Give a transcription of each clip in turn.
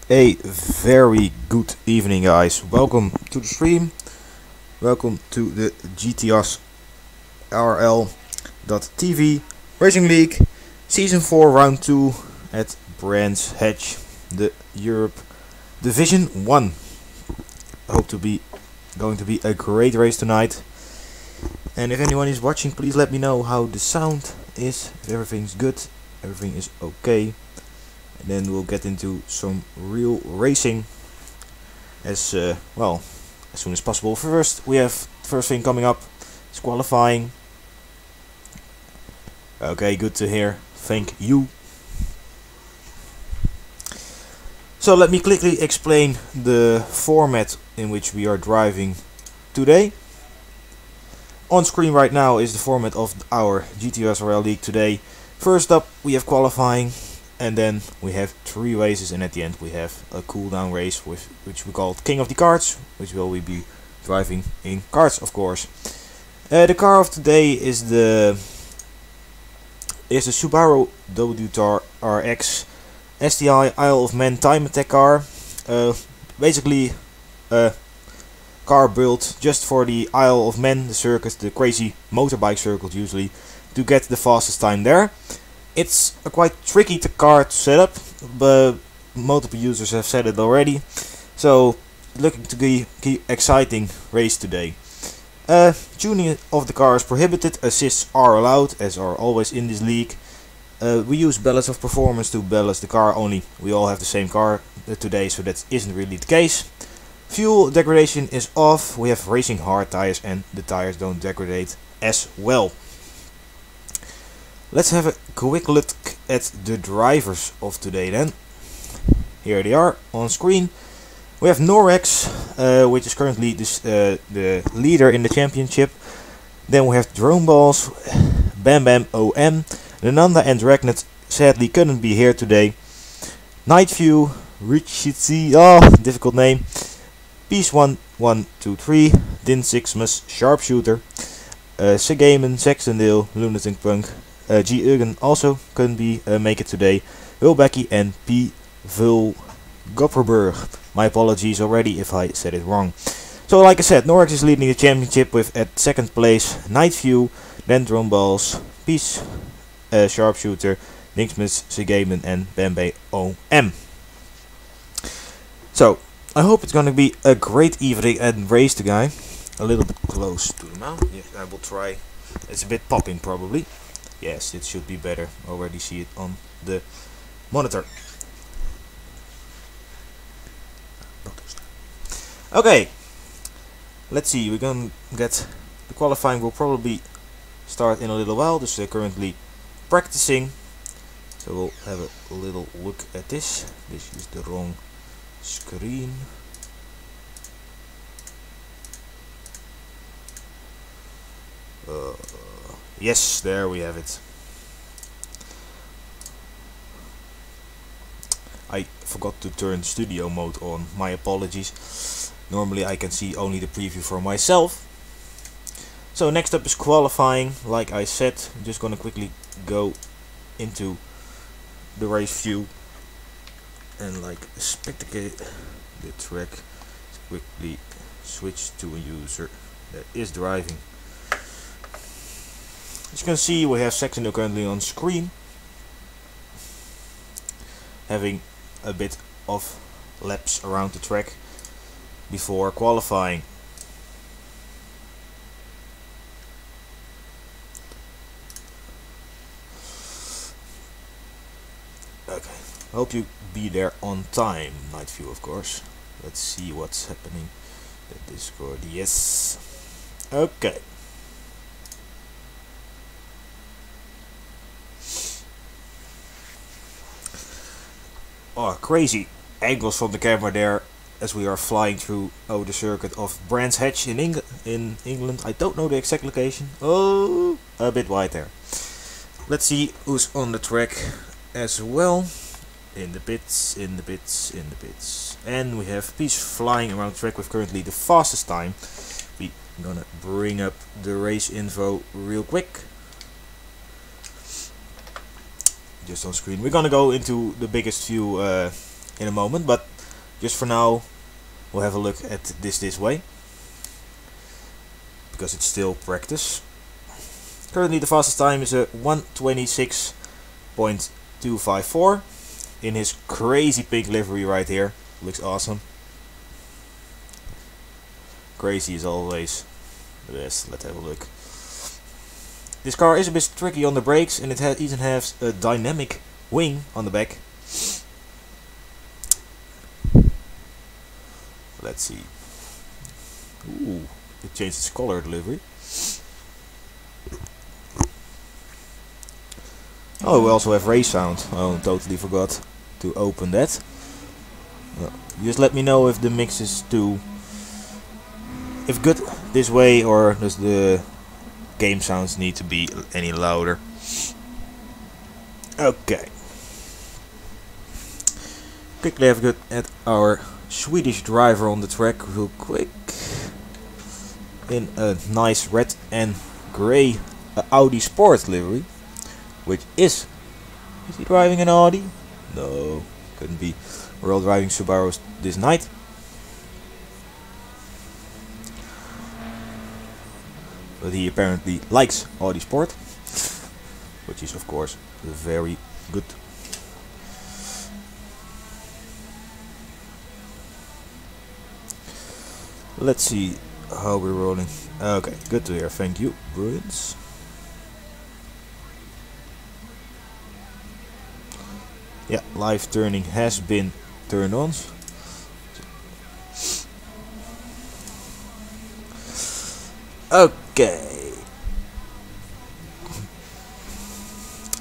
A very good evening, guys. Welcome to the stream. Welcome to the GTSRL.TV Racing League Season 4 Round 2 at Brands Hatch, the Europe Division 1. Hope to be going to be a great race tonight. And if anyone is watching, please let me know how the sound is. If everything's good, everything is okay. And then we'll get into some real racing as well as soon as possible. First, we have first thing coming up. It's qualifying. Okay, good to hear. Thank you. So let me quickly explain the format in which we are driving today. On screen right now is the format of our GTSRL League today. First up, we have qualifying. And then we have 3 races, and at the end we have a cool down race with which we call King of the Karts, which will we be driving in karts, of course. The car of today is the Subaru WTRX STI Isle of Man time attack car. Basically a car built just for the Isle of Man, the circuit, the crazy motorbike circuit usually, to get the fastest time there. It's a quite tricky car to set up, but multiple users have said it already. So, looking to be exciting race today. Tuning of the car is prohibited, assists are allowed, as are always in this league. We use balance of performance to balance the car, only we all have the same car today, so that isn't really the case. Fuel degradation is off, we have racing hard tires and the tires don't degrade as well. Let's have a quick look at the drivers of today then. Here they are on screen. We have Norex, which is currently the leader in the championship. Then we have Drone Balls, Bam Bam OM, Nananda and Dragnet sadly couldn't be here today. Night View, Richitsi, difficult name. Peace 1123, Din Sixmus, Sharpshooter, Segamen, Saxondale, Lunatic Punk. G. Eugen also couldn't make it today. Wilbecky and P. Vulgopperberg. My apologies already if I said it wrong. So like I said, Norex is leading the championship with at second place Night View, then Drone Balls, Peace, Sharpshooter, Linksmus, Segamen and Bambe OM. So I hope it's gonna be a great evening and race the guy. A little bit close to the mouth. Yes, I will try. It's a bit popping probably. Yes, it should be better. Already see it on the monitor. Okay, let's see. We're gonna get the qualifying. Will probably start in a little while. Just currently practicing. So we'll have a little look at this. This is the wrong screen. Yes, there we have it. I forgot to turn studio mode on. My apologies. Normally I can see only the preview for myself. So next up is qualifying. Like I said, I'm just gonna quickly go into the race view and like spectate the track. Quickly switch to a user that is driving. As you can see, we have Saxondale currently on screen, having a bit of laps around the track before qualifying. Okay, hope you be there on time. Night View, of course. Let's see what's happening. The Discord, yes. Okay. Oh, crazy angles from the camera there as we are flying through the circuit of Brands Hatch in England. I don't know the exact location. Oh, a bit wide there. Let's see who's on the track as well. In the pits, in the pits, in the pits. And we have Peace flying around the track with currently the fastest time. We're gonna bring up the race info real quick. Just on screen. We're gonna go into the biggest view in a moment, but just for now, we'll have a look at this way, because it's still practice. Currently the fastest time is a 1:26.254 in his crazy pink livery right here. Looks awesome. Crazy as always. Yes, let's have a look. This car is a bit tricky on the brakes, and it even has a dynamic wing on the back. Let's see. Ooh, it changed its color delivery. Oh, we also have race sound. Oh, totally forgot to open that. Just let me know if the mix is too good this way, or does the game sounds need to be any louder. Okay. Quickly have a look at our Swedish driver on the track real quick. In a nice red and grey Audi Sport livery. Which is he driving an Audi? No, couldn't be. We're all driving Subarus this night. But he apparently likes Audi Sport, which is of course very good. Let's see how we're rolling. Okay, good to hear. Thank you, brilliant. Yeah, live turning has been turned on. Okay.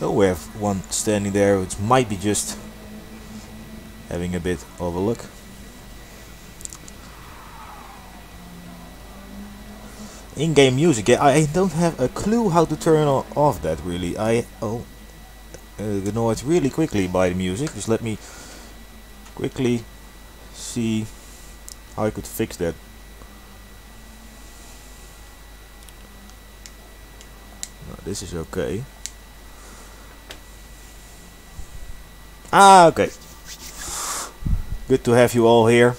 Oh, we have one standing there, which might be just having a bit of a look. In-game music, yeah, I don't have a clue how to turn off that really. I annoyed really quickly by the music. Just let me quickly see how I could fix that. No, this is okay. Ah, okay. Good to have you all here.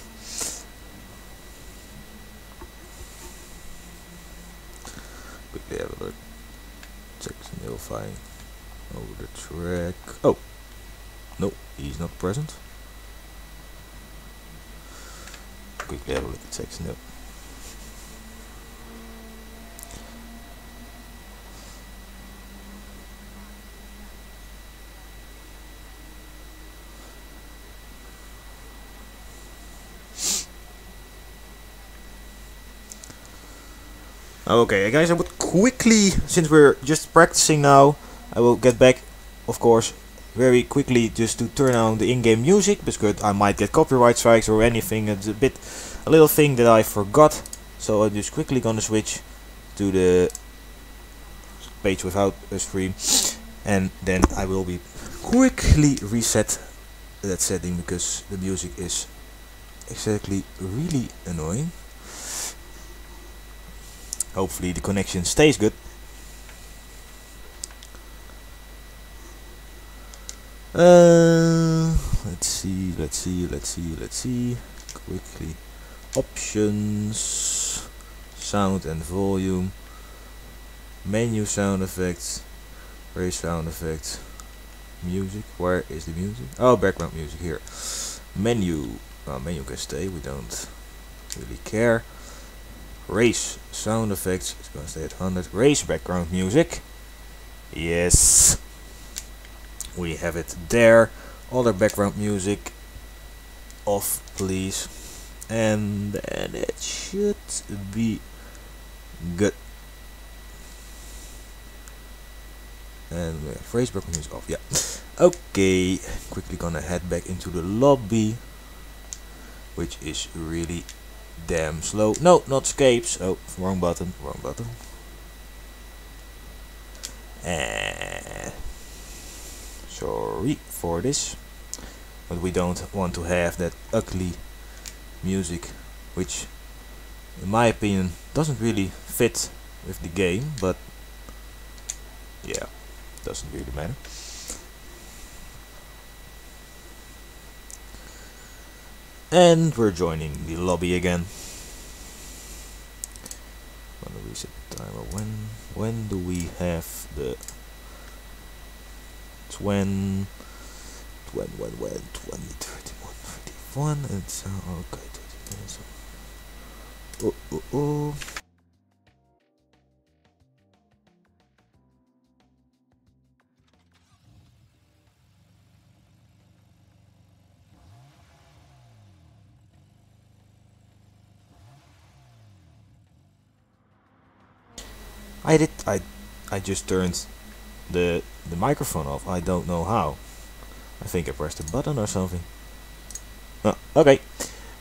Quickly have a look. Check some notifying over the track. Oh, no, he's not present. Quickly have a look at section note. Okay, guys, I would quickly, since we're just practicing now, I will get back, of course, very quickly just to turn on the in-game music, because I might get copyright strikes or anything. It's a little thing that I forgot, so I'm just quickly gonna switch to the page without a stream, and then I will be quickly reset that setting, because the music is exactly really annoying. Hopefully the connection stays good. Let's see. Quickly. Options, sound and volume, menu sound effects, race sound effects, music. Where is the music? Oh, background music here. Menu. Menu can stay. We don't really care. Race sound effects, it's gonna stay at 100. Race background music, yes, we have it there. Other background music off, please, and then it should be good. And we have race background music off, yeah. Okay, quickly gonna head back into the lobby, which is really damn slow. No, not escapes. Oh, wrong button. Sorry for this, but we don't want to have that ugly music, which in my opinion doesn't really fit with the game, but yeah, doesn't really matter. And we're joining the lobby again. Gonna reset the timer. When do we have the 20 31 31 and so okay 30 minutes. Oh. I just turned the microphone off. I don't know how. I think I pressed a button or something. Oh, okay.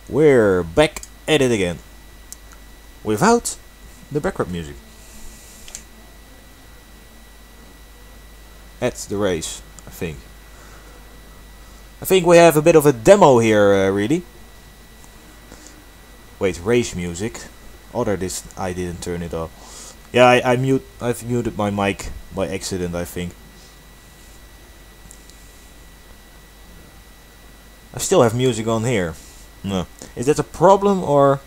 We're back at it again. Without the background music. At the race, I think. I think we have a bit of a demo here, really. Wait, race music. Other this I didn't turn it off. Yeah, I've muted my mic by accident, I think. I still have music on here. No. Is that a problem or...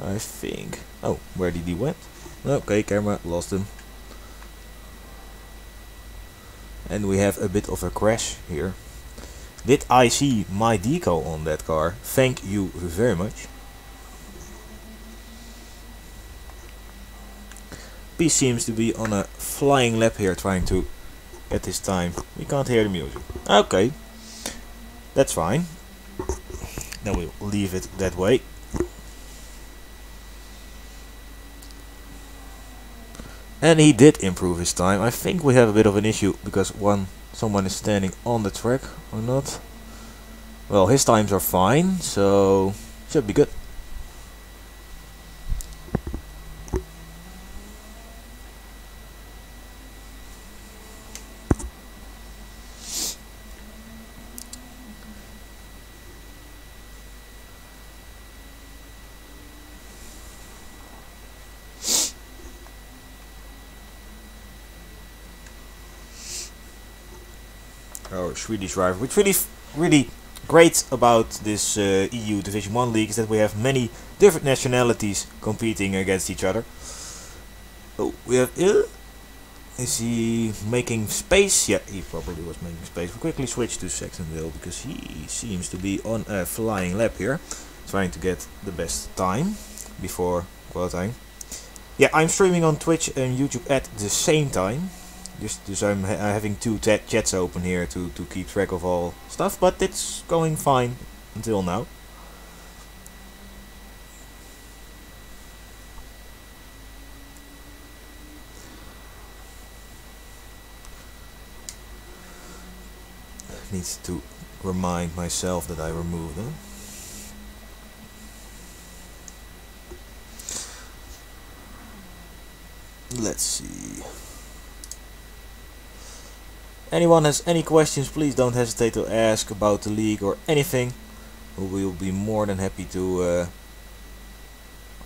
I think... Oh, where did he went? Okay, camera, lost him. And we have a bit of a crash here. Did I see my decal on that car? Thank you very much. P seems to be on a flying lap here trying to get his time. We can't hear the music. Okay. That's fine. Then we'll leave it that way. And he did improve his time. I think we have a bit of an issue because someone is standing on the track or not. Well, his times are fine, so should be good. Our Swedish driver, which really great about this EU Division 1 league is that we have many different nationalities competing against each other. Oh, we have is he making space? Yeah, he probably was making space. We quickly switch to Saxonville because he seems to be on a flying lap here, trying to get the best time before qualifying. Yeah, I'm streaming on Twitch and YouTube at the same time. Just I'm having two chats open here to keep track of all stuff, but it's going fine until now. Needs to remind myself that I removed them. Let's see. Anyone has any questions, please don't hesitate to ask about the league or anything. We will be more than happy to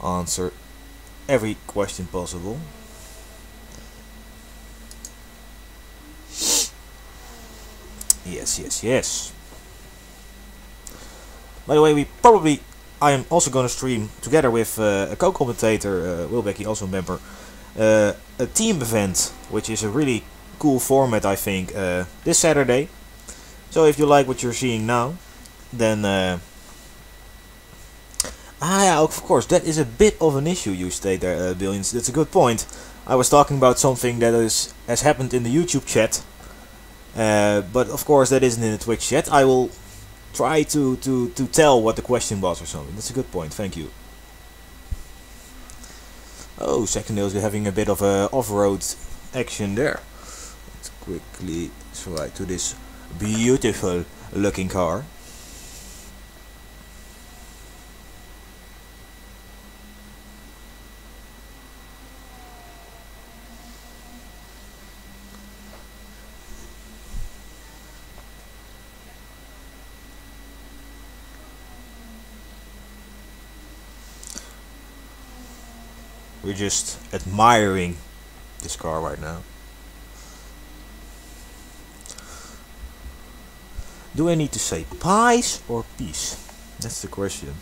answer every question possible. Yes. By the way, I am also going to stream together with a co-commentator, Will Becky, also a member, a team event, which is a really cool format, I think, this Saturday. So if you like what you're seeing now, then yeah, of course, that is a bit of an issue you state there, Billions. That's a good point. I was talking about something that has happened in the YouTube chat, but of course that isn't in the Twitch chat. I will try to tell what the question was or something. That's a good point, thank you. Oh, Saxonville is having a bit of a off-road action there. Let's quickly switch to this beautiful looking car. We're just admiring this car right now. Do I need to say pies or peace? That's the question.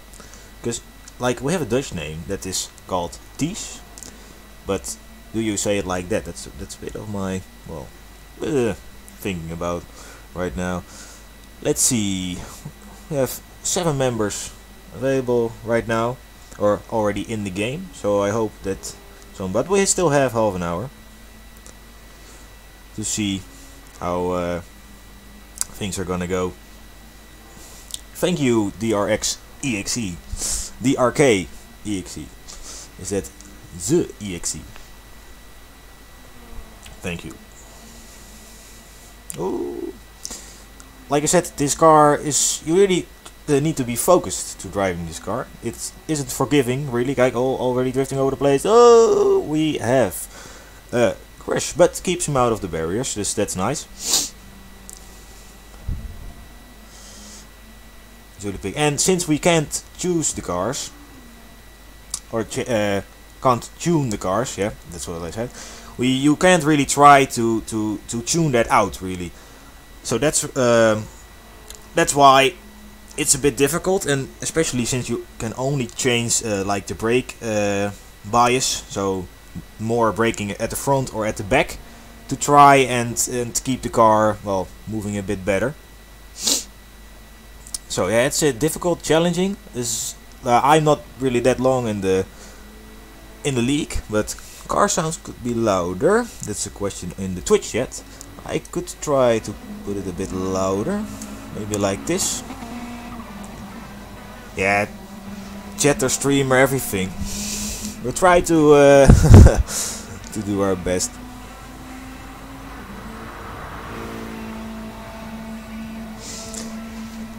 Because, like, we have a Dutch name that is called Ties, but do you say it like that? That's a bit of my, well, thinking about right now. Let's see. We have 7 members available right now, or already in the game. So I hope that some. But we still have half an hour to see how things are gonna go. Thank you, DRX EXE. DRK EXE. Is that the EXE? Thank you. Oh, like I said, this car is, you really need to be focused to driving this car. It isn't forgiving, really. Like, already drifting over the place. Oh, we have a crash, but keeps him out of the barriers. That's nice. And since we can't choose the cars, or can't tune the cars, yeah, that's what I said. You can't really try to tune that out, really. So that's why it's a bit difficult, and especially since you can only change like the brake bias, so more braking at the front or at the back, to try and keep the car, well, moving a bit better. So yeah, it's difficult, challenging. I'm not really that long in the league, but car sounds could be louder. That's a question in the Twitch chat. I could try to put it a bit louder, maybe like this. Yeah, chatter, streamer, everything. We'll try to to do our best.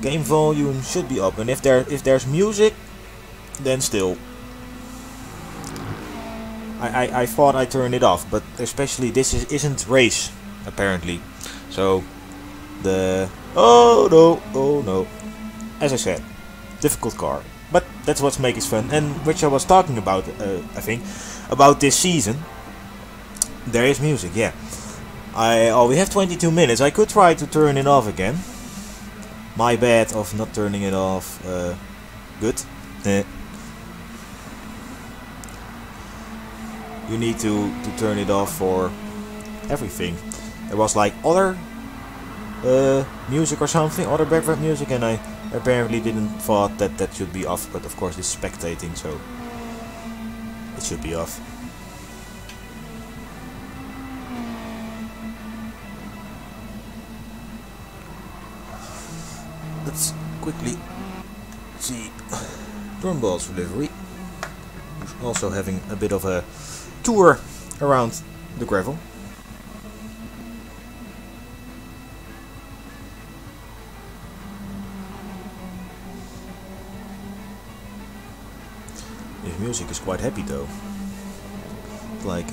Game volume should be up, and if there's music, then still. I thought I turned it off, but especially this isn't race apparently. So oh no. As I said, difficult car, but that's what makes it fun. And which I was talking about, I think, about this season. There is music, yeah. We have 22 minutes. I could try to turn it off again. My bad of not turning it off. Good. You need to turn it off for everything. There was like other music or something, other background music, and I apparently didn't thought that should be off. But of course it's spectating, so it should be off. Let's quickly see Turnball's delivery. Who's also having a bit of a tour around the gravel. This music is quite happy though. It's like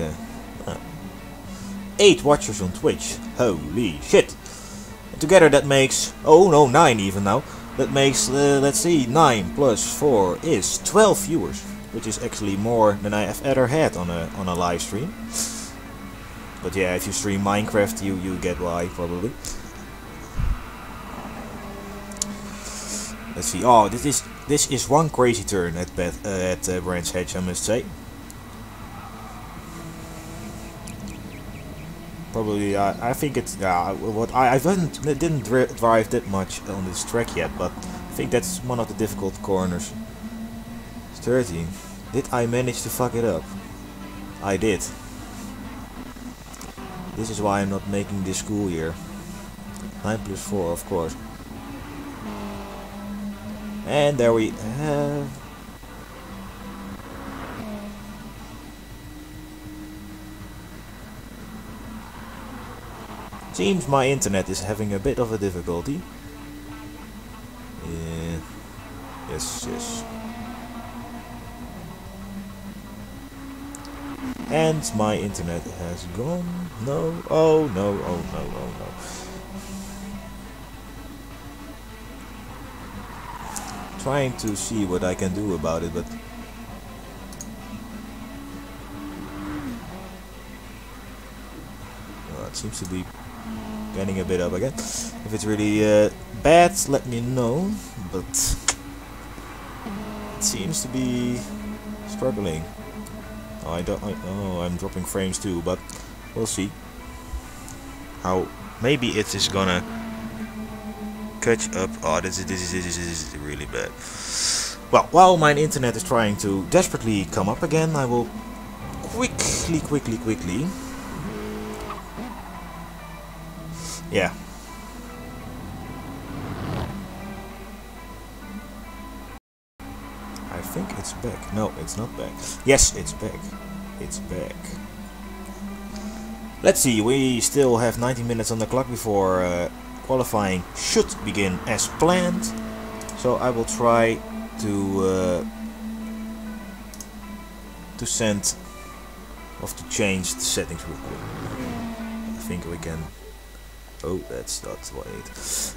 8 watchers on Twitch. Holy shit! Together that makes, oh no, 9 even now. That makes, let's see, 9 plus 4 is 12 viewers, which is actually more than I have ever had on a live stream. But yeah, if you stream Minecraft, you get why probably. Let's see. Oh, this is one crazy turn at Branch Hedge, I must say. Probably, I think it's what I didn't drive that much on this track yet, but I think that's one of the difficult corners. It's 13. Did I manage to fuck it up? I did. This is why I'm not making this school year. 9 plus 4, of course. And there we have. Seems my internet is having a bit of a difficulty. Yeah. Yes. And my internet has gone. No. Oh no. Oh no. Trying to see what I can do about it, but it seems to be getting a bit up again. If it's really bad, let me know. But seems to be struggling. Oh, I'm dropping frames too, but we'll see. How maybe it is gonna catch up. Oh, this is really bad. Well, while my internet is trying to desperately come up again, I will quickly. Yeah. I think it's back. No, it's not back. Yes, it's back. It's back. Let's see, we still have 90 minutes on the clock before qualifying should begin as planned. So I will try to send off to change the settings real quick. I think we can. Oh, that's not right.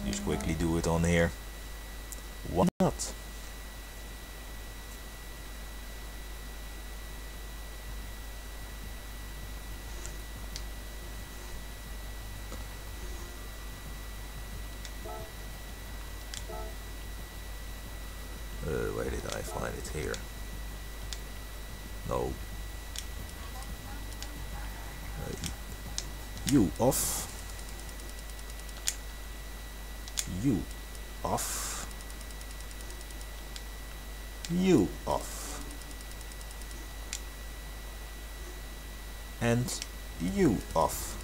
Just quickly do it on here. Why not? Where did I find it? Here. No. You off. You off. You off. And you off.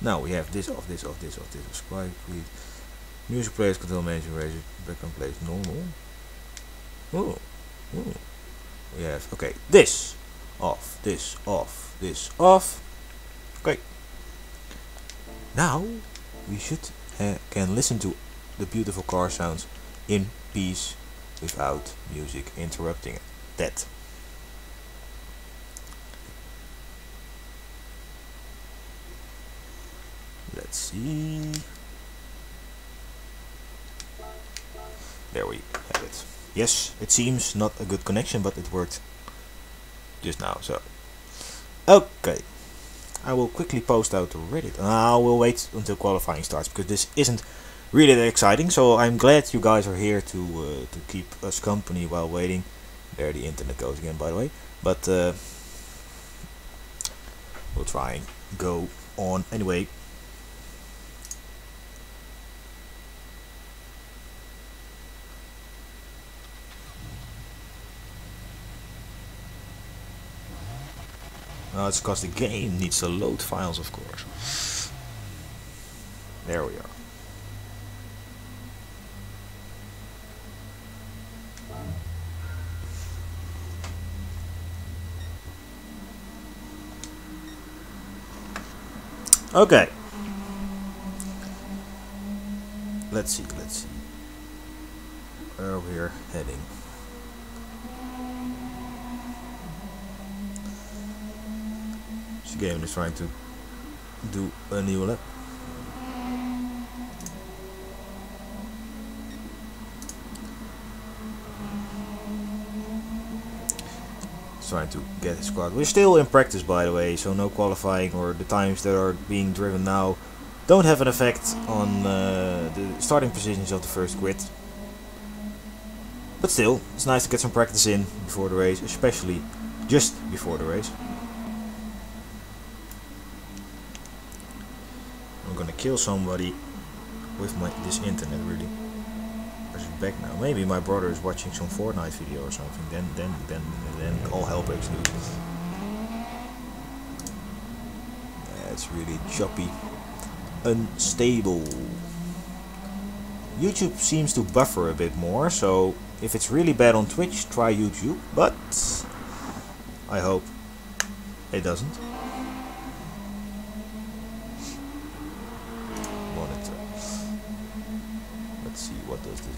Now we have this off, this off, this off, this off. Quite good. Music plays, control management, raise background plays normal. Oh. We have, okay, this off, this off, this off. Okay. Now we should can listen to the beautiful car sounds in peace without music interrupting that. Let's see. There we have it. Yes, it seems not a good connection, but it worked just now. So, okay, I will quickly post out to Reddit. I will wait until qualifying starts because this isn't really that exciting. So I'm glad you guys are here to keep us company while waiting. There the internet goes again, by the way. But we'll try and go on anyway. It's because the game needs to load files, of course. There we are. Okay. Let's see. Where we're heading. This game is trying to do a new lap. It's trying to get his squad. We're still in practice, by the way, so no qualifying or the times that are being driven now don't have an effect on the starting positions of the first grid. But still, it's nice to get some practice in before the race, especially just before the race. I'm gonna kill somebody with this internet, really. Where's it back now? Maybe my brother is watching some Fortnite video or something. Then all hell breaks loose. Yeah, it's really choppy, unstable. YouTube seems to buffer a bit more, so if it's really bad on Twitch, try YouTube. But I hope it doesn't. Let's see, what does this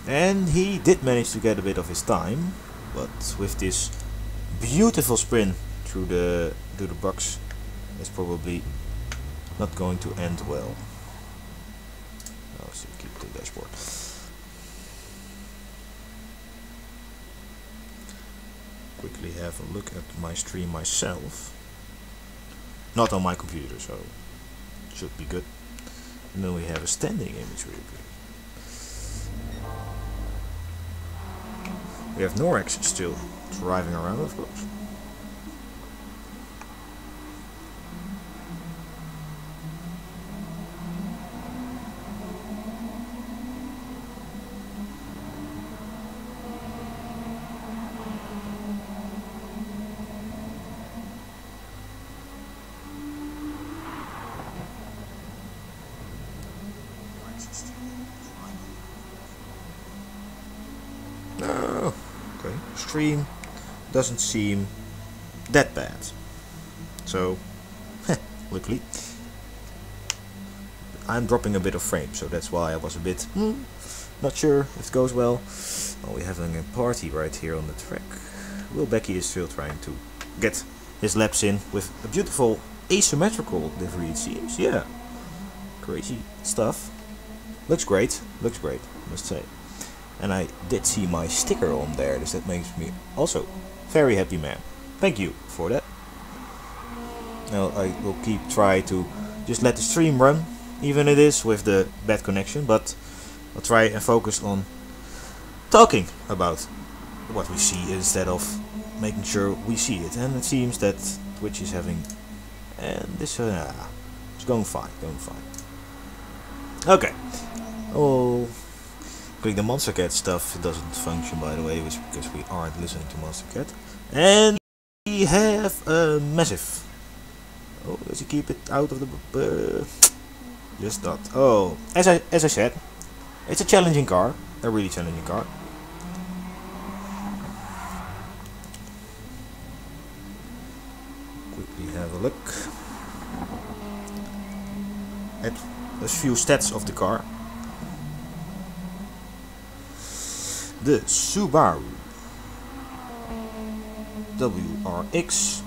do? And he did manage to get a bit of his time, but with this beautiful sprint through the box, it's probably not going to end well. I'll still keep the dashboard. quickly have a look at my stream myself. Not on my computer, so should be good. And then we have a standing image really quick. We have Norex still driving around, of course. Oh, okay. Stream doesn't seem that bad. So, luckily, I'm dropping a bit of frame, so that's why I was a bit not sure if it goes well. Oh, we're having a party right here on the track. Will Becky is still trying to get his laps in with a beautiful asymmetrical livery, it seems. Yeah, crazy stuff. Looks great, I must say. And I did see my sticker on there, so that makes me also very happy, man. Thank you for that. Now I will try to just let the stream run, even it is with the bad connection, but I'll try and focus on talking about what we see instead of making sure we see it. And it seems that Twitch is having, and this it's going fine, Okay. Oh. Click the Monster Cat stuff doesn't function, by the way, which because we aren't listening to Monster Cat. And we have a massive. Oh, does he keep it out of the? Just not. Oh, as I said, it's a challenging car, a really challenging car. Quickly have a look at a few stats of the car. The Subaru WRX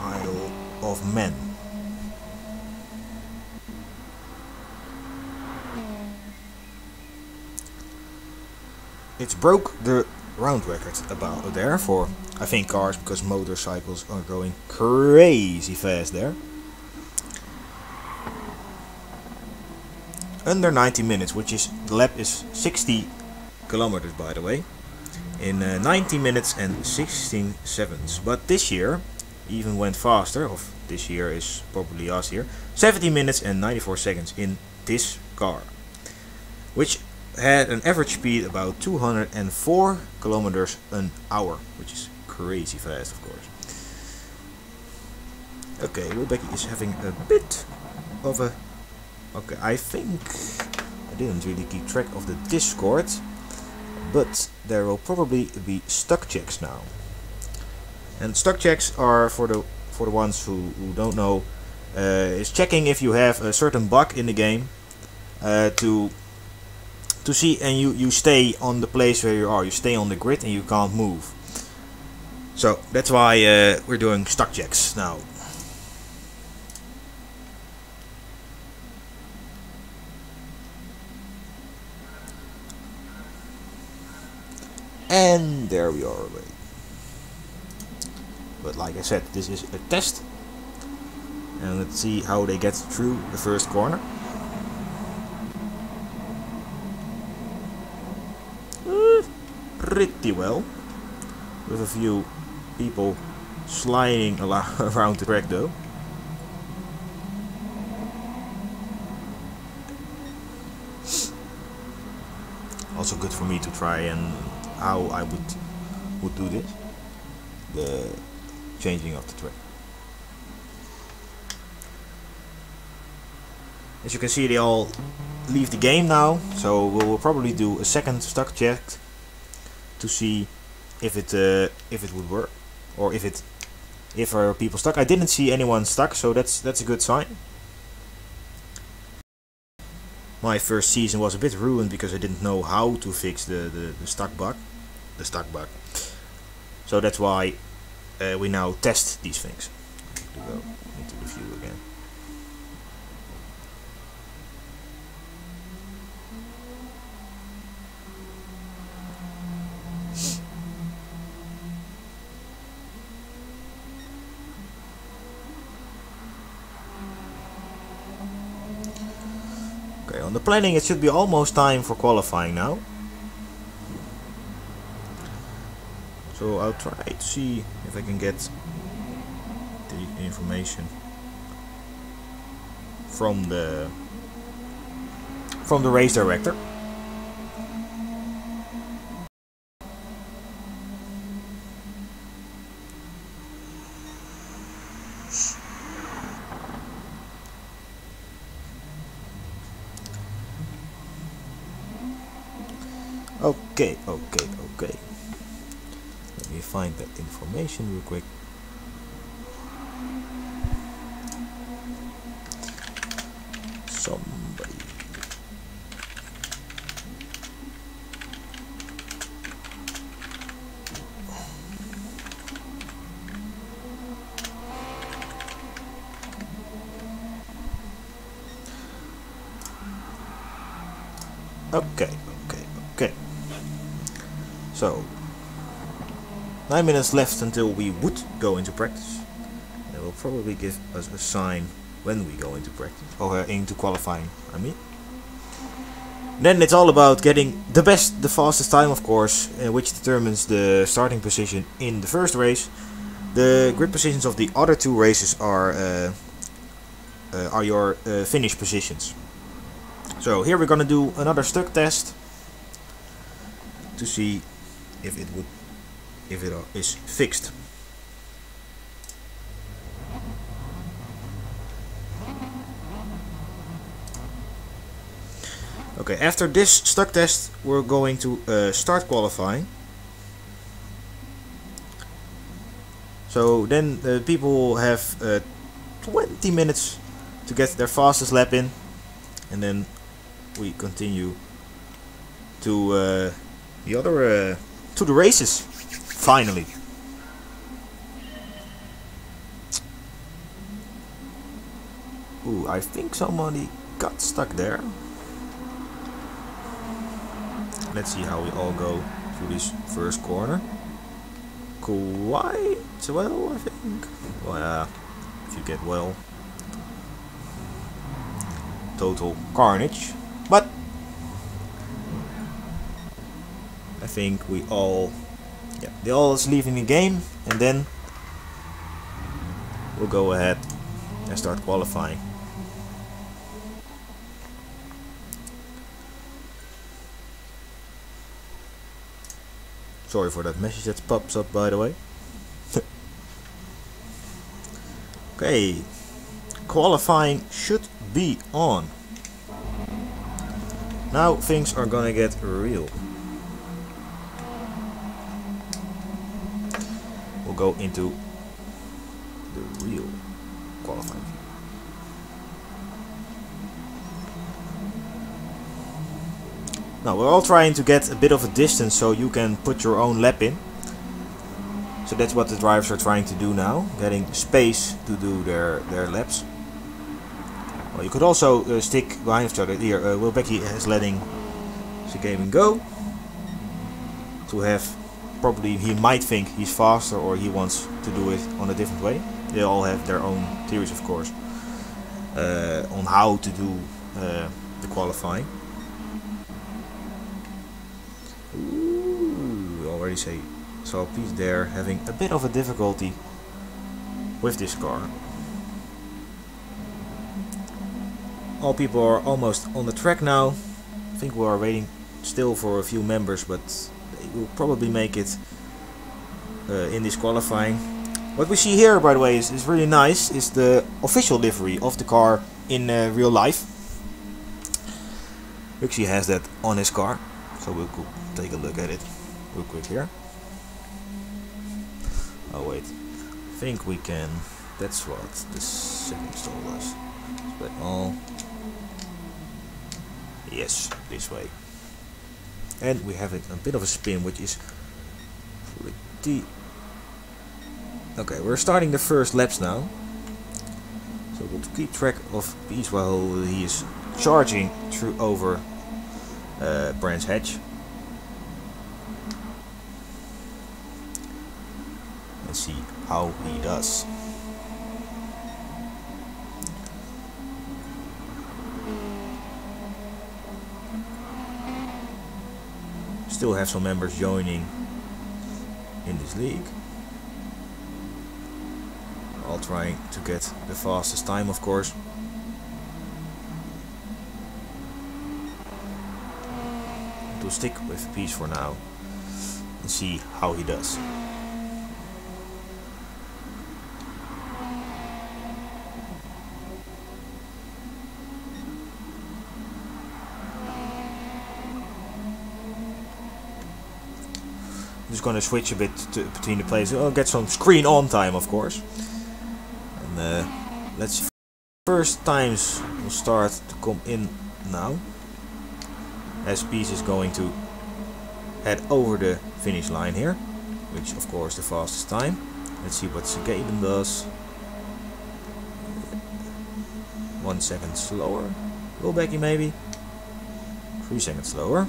Isle of Man. It broke the round record about there for, I think, cars, because motorcycles are going crazy fast there. Under 90 minutes, which is, the lap is 60 kilometers, by the way, in 90 minutes and 16 seconds. But this year even went faster, of this year is probably last year, 70 minutes and 94 seconds in this car, which had an average speed about 204 kilometers an hour, which is crazy fast, of course. Okay, Will Becky is having a bit of a... Okay, I think I didn't really keep track of the Discord, but there will probably be stock checks now. And stock checks are for the ones who don't know, is checking if you have a certain bug in the game to see, and you stay on the place where you are. You stay on the grid and you can't move. So that's why we're doing stock checks now. And there we are already. But like I said, this is a test. And let's see how they get through the first corner. Pretty well. With a few people sliding around the track though. Also good for me to try and how I would do this, the changing of the track. As you can see, they all leave the game now, so we'll probably do a second stock check to see if it would work, or if there are people stuck. I didn't see anyone stuck, so that's a good sign. My first season was a bit ruined because I didn't know how to fix the stuck bug. So that's why we now test these things. To go into the view again. the planning, it should be almost time for qualifying now. So I'll try to see if I can get the information from the race director. Okay. Let me find that information real quick. Somebody. Okay. So 9 minutes left until we would go into practice. They will probably give us a sign when we go into practice, or into qualifying, I mean. Then it's all about getting the fastest time, of course, which determines the starting position in the first race. The grid positions of the other two races are your finish positions. So here we're gonna do another stuck test to see if it is fixed. Okay, after this stuck test we're going to start qualifying. So then people have 20 minutes to get their fastest lap in, and then we continue to to the races. Finally. Ooh, I think somebody got stuck there. Let's see how we all go through this first corner. Quite well, I think. Well, yeah, if you get well. Total carnage. But I think we all, yeah, they all is leaving the game, and then we'll go ahead and start qualifying. Sorry for that message that pops up, by the way. Okay, qualifying should be on. Now things are gonna get real. We'll go into the real qualifying. Now we're all trying to get a bit of a distance so you can put your own lap in. So that's what the drivers are trying to do now, getting space to do their laps. Well, you could also stick behind each other. Here, Will Becky is letting the gaming go. To have, probably he might think he's faster or he wants to do it on a different way. They all have their own theories, of course, on how to do the qualifying. Ooh, already saw Pete there having a bit of a difficulty with this car. All people are almost on the track now. I think we are waiting still for a few members, but they will probably make it in this qualifying. What we see here, by the way, is really nice. Is the official livery of the car in real life. Rixie has that on his car, so we'll take a look at it real quick here. Oh wait, I think we can. That's what the second stall was. But all. Yes, this way. And we have a bit of a spin, which is pretty. Okay, we're starting the first laps now. So we'll keep track of Peace while he is charging through over Brands Hatch. Let's see how he does. Still have some members joining in this league. All trying to get the fastest time, of course. To stick with Peace for now and see how he does. I'm just gonna switch a bit between the plays. I'll get some screen on time, of course. And let's see. First times will start to come in now. As Peace is going to head over the finish line here, which of course the fastest time. Let's see what Gaben does. 1 second slower. Wilbecky maybe. 3 seconds slower.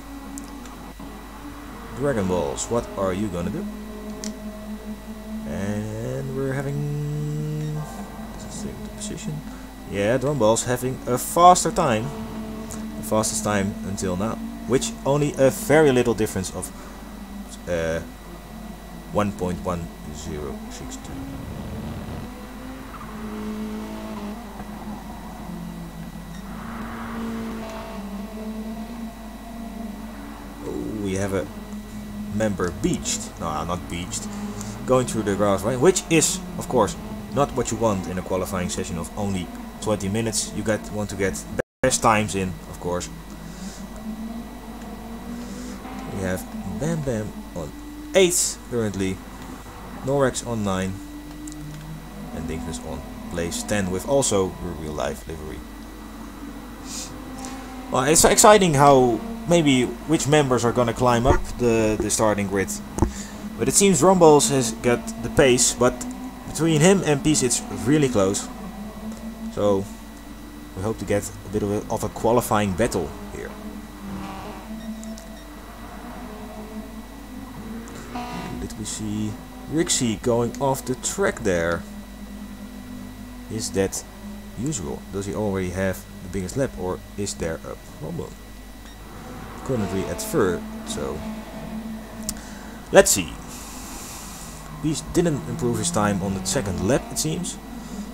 Dragon Balls, what are you gonna do? And we're having the position. Yeah, Dragon Balls having a faster time. Fastest time until now, which only a very little difference of 1.1062. We have a member beached. No, not beached. Going through the grass, right? Which is, of course, not what you want in a qualifying session of only 20 minutes. You want to get best times in, of course. We have Bam Bam on 8 currently, Norex on 9, and Dinkness on place 10 with also real life livery. Well, it's exciting how maybe which members are gonna climb up the starting grid. But it seems Rumbles has got the pace, but between him and Peace it's really close. So we hope to get a bit of a qualifying battle here. Did we see Rixie going off the track there? Is that usual? Does he already have the biggest lap, or is there a problem? Currently at third, so let's see. He didn't improve his time on the second lap, it seems,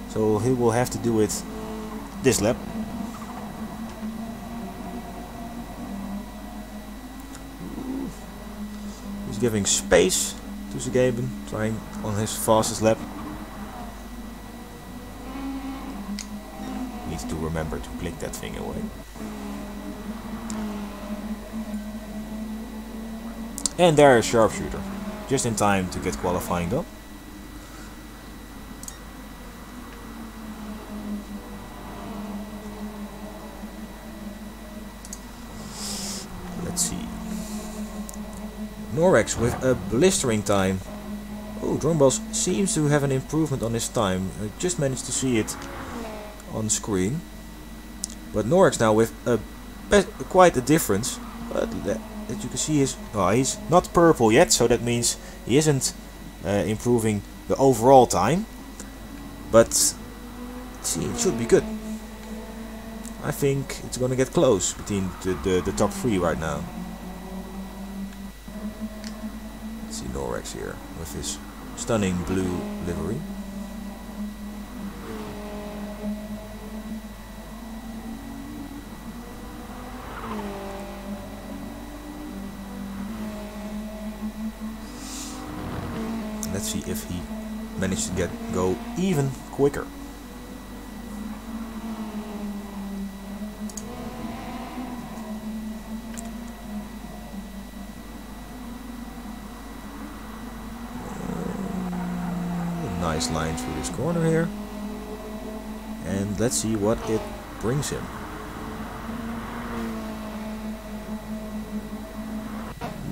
so he will have to do it this lap. He's giving space to Gaben, trying on his fastest lap. Needs to remember to click that thing away. And there is Sharpshooter, just in time to get qualifying done. Let's see. Norex with a blistering time. Oh, Drumballs seems to have an improvement on his time. I just managed to see it on screen. But Norex now with quite a difference. But as you can see, he's not purple yet, so that means he isn't improving the overall time. But see, it should be good. I think it's gonna get close between the top 3 right now. Let's see Norex here with his stunning blue livery. Let's see if he managed to go even quicker. Nice line through this corner here, and let's see what it brings him.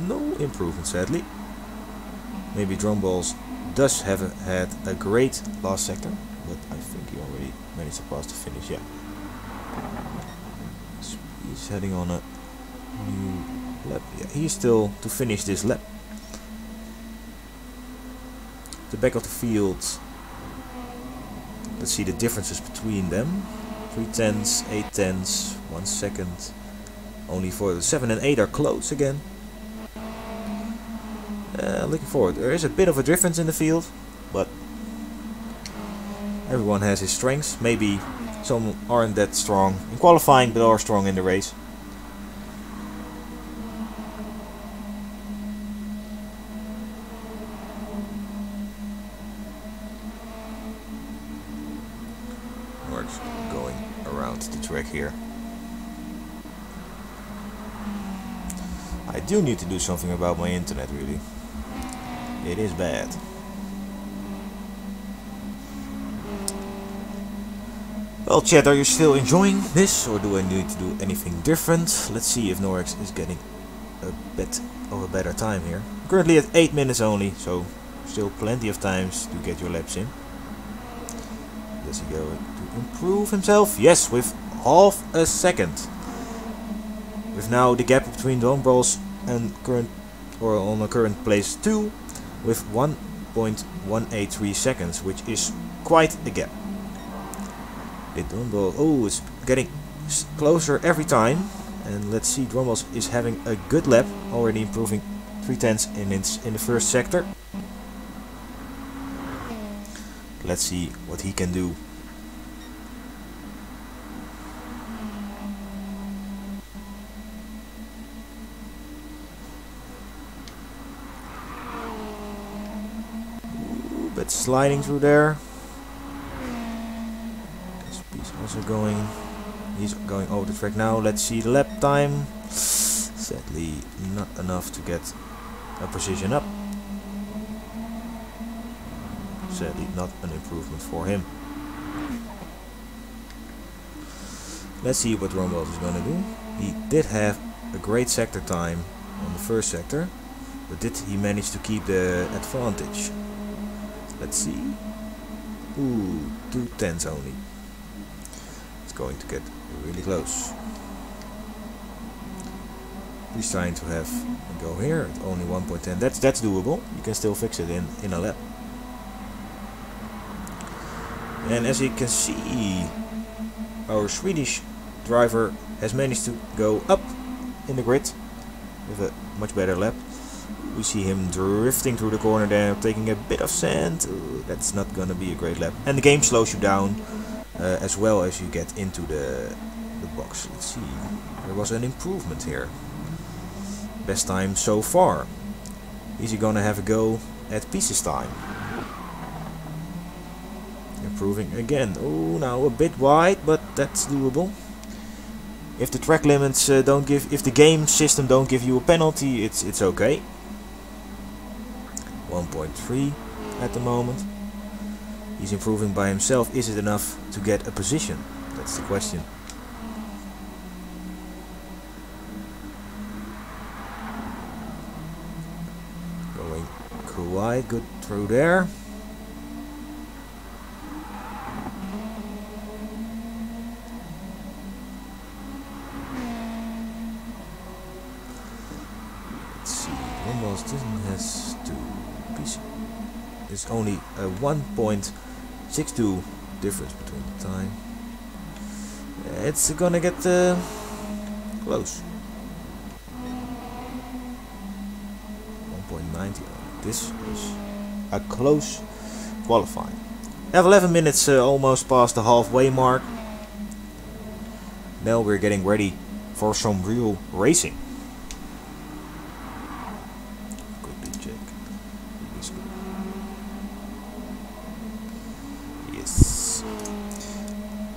No improvement, sadly. Maybe Drumballs does have had a great last sector, but I think he already managed to pass the finish. Yeah, he's heading on a new lap. Yeah, he's still to finish this lap. The back of the field. Let's see the differences between them. 3 tenths, 8 tenths, 1 second. Only for the 7 and 8 are close again. Looking forward. There is a bit of a difference in the field, but everyone has his strengths. Maybe some aren't that strong in qualifying, but are strong in the race. Works going around the track here. I do need to do something about my internet, really. It is bad. Well, chat, are you still enjoying this, or do I need to do anything different? Let's see if Norrex is getting a bit of a better time here. Currently at 8 minutes only, so still plenty of times to get your laps in. Does he go to improve himself? Yes, with half a second. With now the gap between Don Bros and current, or on the current place 2, with 1.183 seconds, which is quite a gap. Oh, it's getting closer every time, and let's see, Drumballs is having a good lap, already improving 0.3 in the first sector. Let's see what he can do. Ooh, but sliding through there. Also going, he's going over the track now. Let's see the lap time. Sadly, not enough to get a position up. Sadly, not an improvement for him. Let's see what Drumballs is gonna do. He did have a great sector time on the first sector, but did he manage to keep the advantage? Let's see. Ooh, 2/10 only. Going to get really close. He's trying to have a go here at only 1.10. That's doable. You can still fix it in a lap. And as you can see, our Swedish driver has managed to go up in the grid with a much better lap. We see him drifting through the corner there, taking a bit of sand. Ooh, that's not gonna be a great lap. And the game slows you down. As well as you get into the box. Let's see, there was an improvement here. Best time so far. Is he gonna have a go at pieces time? Improving again. Oh, now a bit wide, but that's doable. If the track limits don't give, if the game system don't give you a penalty, it's okay. 1.3 at the moment. He's improving by himself. Is it enough to get a position? That's the question. Going quite good through there. Let's see. Almost has to be. It's only a 1.62 difference between the time. It's gonna get close. 1.90. This is a close qualifying. We have 11 minutes almost past the halfway mark. Now we're getting ready for some real racing.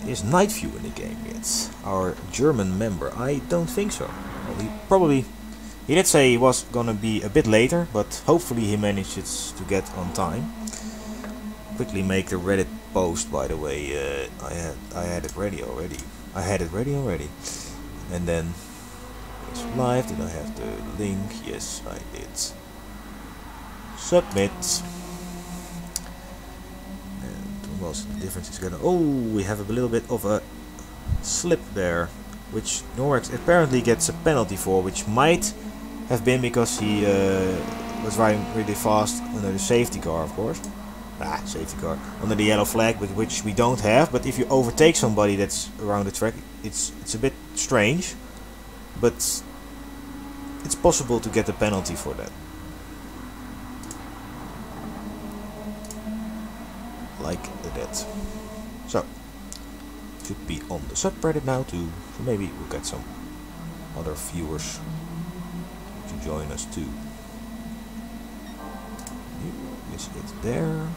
Is Night View in the game yet? Our German member? I don't think so. Well, he did say he was gonna be a bit later, but hopefully he manages to get on time. Quickly make the Reddit post, by the way. I had it ready already. And then it's live. Did I have the link? Yes, I did. Submit. The difference is gonna. Oh, we have a little bit of a slip there, which Norrex apparently gets a penalty for, which might have been because he was riding really fast under the safety car, of course. Safety car under the yellow flag, but which we don't have. But if you overtake somebody that's around the track, it's a bit strange, but it's possible to get a penalty for that. minute. So, should be on the subreddit now too, so maybe we'll get some other viewers to join us too. Is it there?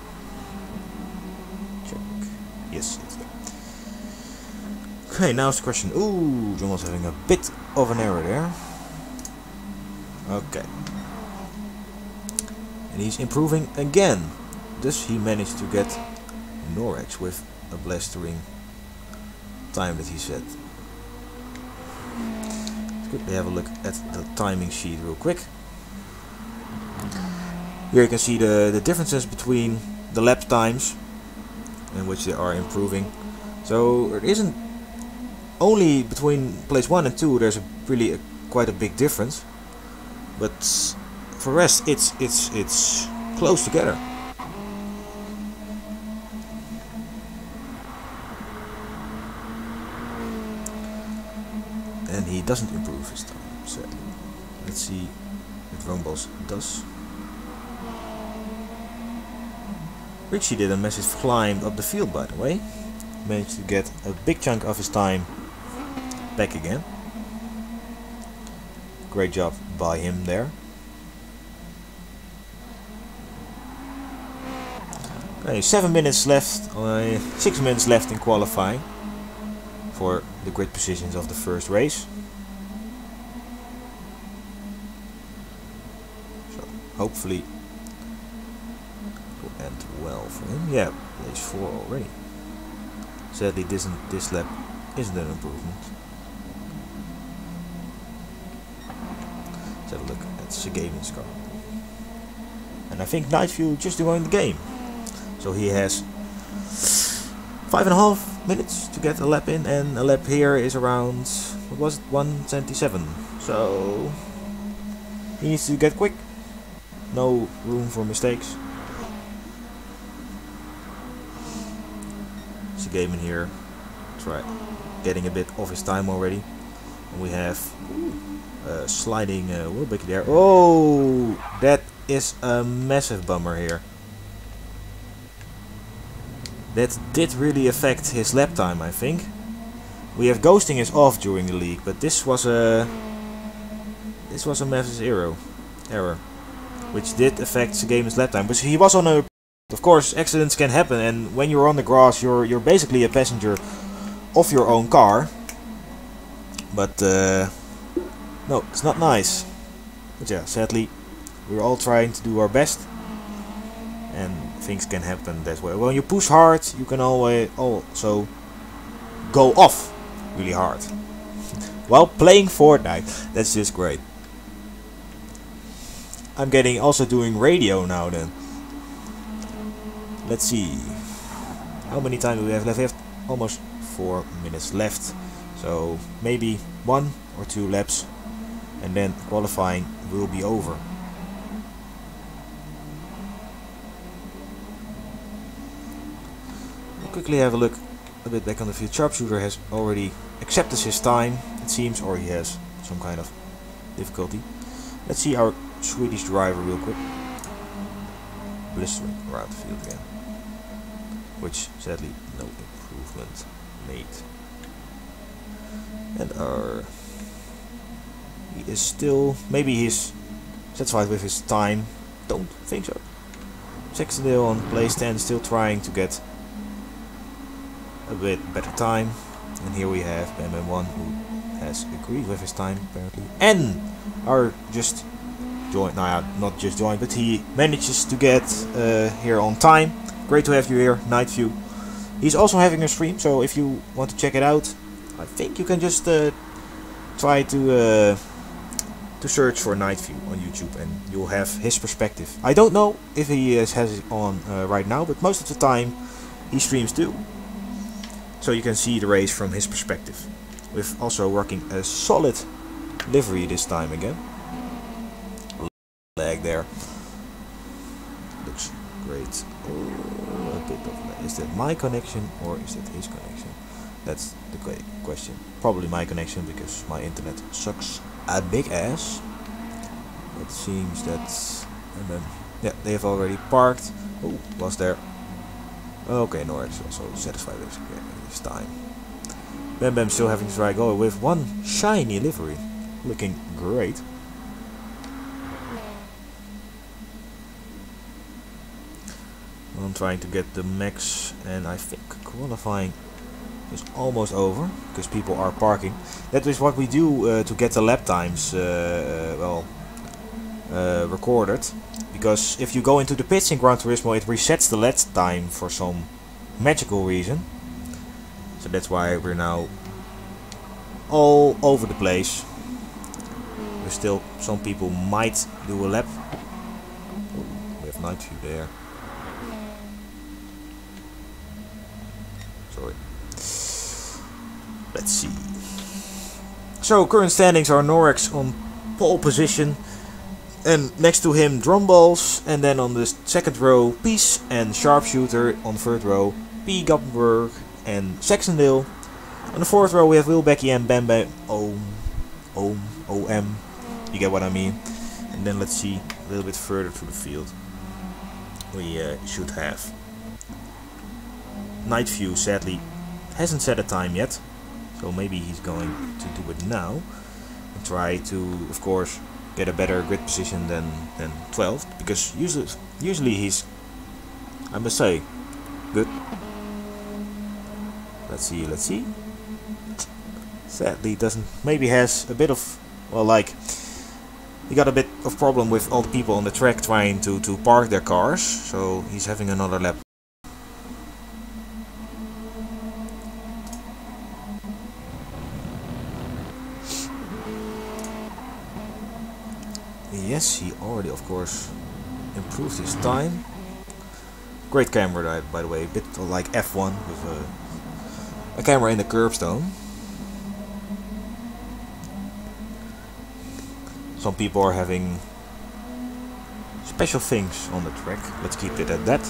Check. Yes, it's there. Okay, now it's the question. Ooh, John was having a bit of an error there. Okay. And he's improving again. Thus he managed to get Norex with a blistering time that he set. Let's quickly have a look at the timing sheet real quick. Here you can see the differences between the lap times in which they are improving. So it isn't only between place 1 and 2 there's really quite a big difference, but for the rest it's close together. And he doesn't improve his time, sadly. Let's see if Rombos does. Richie did a massive climb up the field, by the way. Managed to get a big chunk of his time back again. Great job by him there. Okay, 7 minutes left, 6 minutes left in qualifying for the grid positions of the first race. So hopefully it will end well for him. Yeah, place 4 already. Sadly this lap isn't an improvement. Let's have a look at Segaven's car. And I think Nightview just joined the game. So he has 5.5 minutes to get a lap in, and a lap here is around, what was it, 1:27. So he needs to get quick. No room for mistakes. Segaven here, try getting a bit of his time already. And we have sliding wheelback there. Oh, that is a massive bummer here. That did really affect his lap time, I think. We have ghosting is off during the league, but this was a massive error, which did affect Segaven's lap time. But he was on a, of course, accidents can happen, and when you're on the grass, you're basically a passenger of your own car. But no, it's not nice. But yeah, sadly, we're all trying to do our best. And things can happen that way. When you push hard, you can always also go off really hard. While playing Fortnite, that's just great. I'm getting also doing radio now then. Let's see. How many time do we have left? We have almost 4 minutes left. So maybe 1 or 2 laps and then qualifying will be over. Quickly have a look a bit back on the field. Sharpshooter has already accepted his time, it seems, or he has some kind of difficulty. Let's see our Swedish driver real quick. Blistering around the field again, which sadly no improvement made. And he is still, maybe he's satisfied with his time. Don't think so. Sextondale on place 10, still trying to get a bit better time. And here we have BamBam1 who has agreed with his time apparently, and are just joined, not just joined, but he manages to get here on time. Great to have you here, Nightview. He's also having a stream, so if you want to check it out, I think you can just try to search for Nightview on YouTube and you'll have his perspective. I don't know if he has it on right now, but most of the time he streams too. So you can see the race from his perspective. With also working a solid livery this time again. Lag there. Looks great. Oh, a bit of lag. Is that my connection or is that his connection? That's the question. Probably my connection because my internet sucks a big ass. It seems that, and then yeah, they have already parked. Oh, was there Okay, Norwich also satisfied with his time. Bam Bam still having to try go with one shiny livery. Looking great. I'm trying to get the max, and I think qualifying is almost over because people are parking. That is what we do to get the lap times recorded. Because if you go into the pits in Gran Turismo, it resets the lap time for some magical reason. So that's why we're now all over the place. There's still some people might do a lap. Oh, we have night view there. Sorry. Let's see. So current standings are Norex on pole position, and next to him Drumballs, and then on the second row Peace and Sharpshooter, on third row P. Goppenberg and Saxondale. On the fourth row we have Wilbecky and Bamba OM. You get what I mean. And then let's see a little bit further to the field. We should have Night View sadly hasn't set a time yet, so maybe he's going to do it now and try to, of course, get a better grid position than 12th, because usually he's, I must say, good. Let's see. Sadly doesn't, maybe has a bit of, well, like, he got a bit of problem with all the people on the track trying to park their cars, so he's having another lap. Yes, he already, of course, improved his time. Great camera, by the way, a bit like F1 with a camera in the curbstone. Some people are having special things on the track. Let's keep it at that.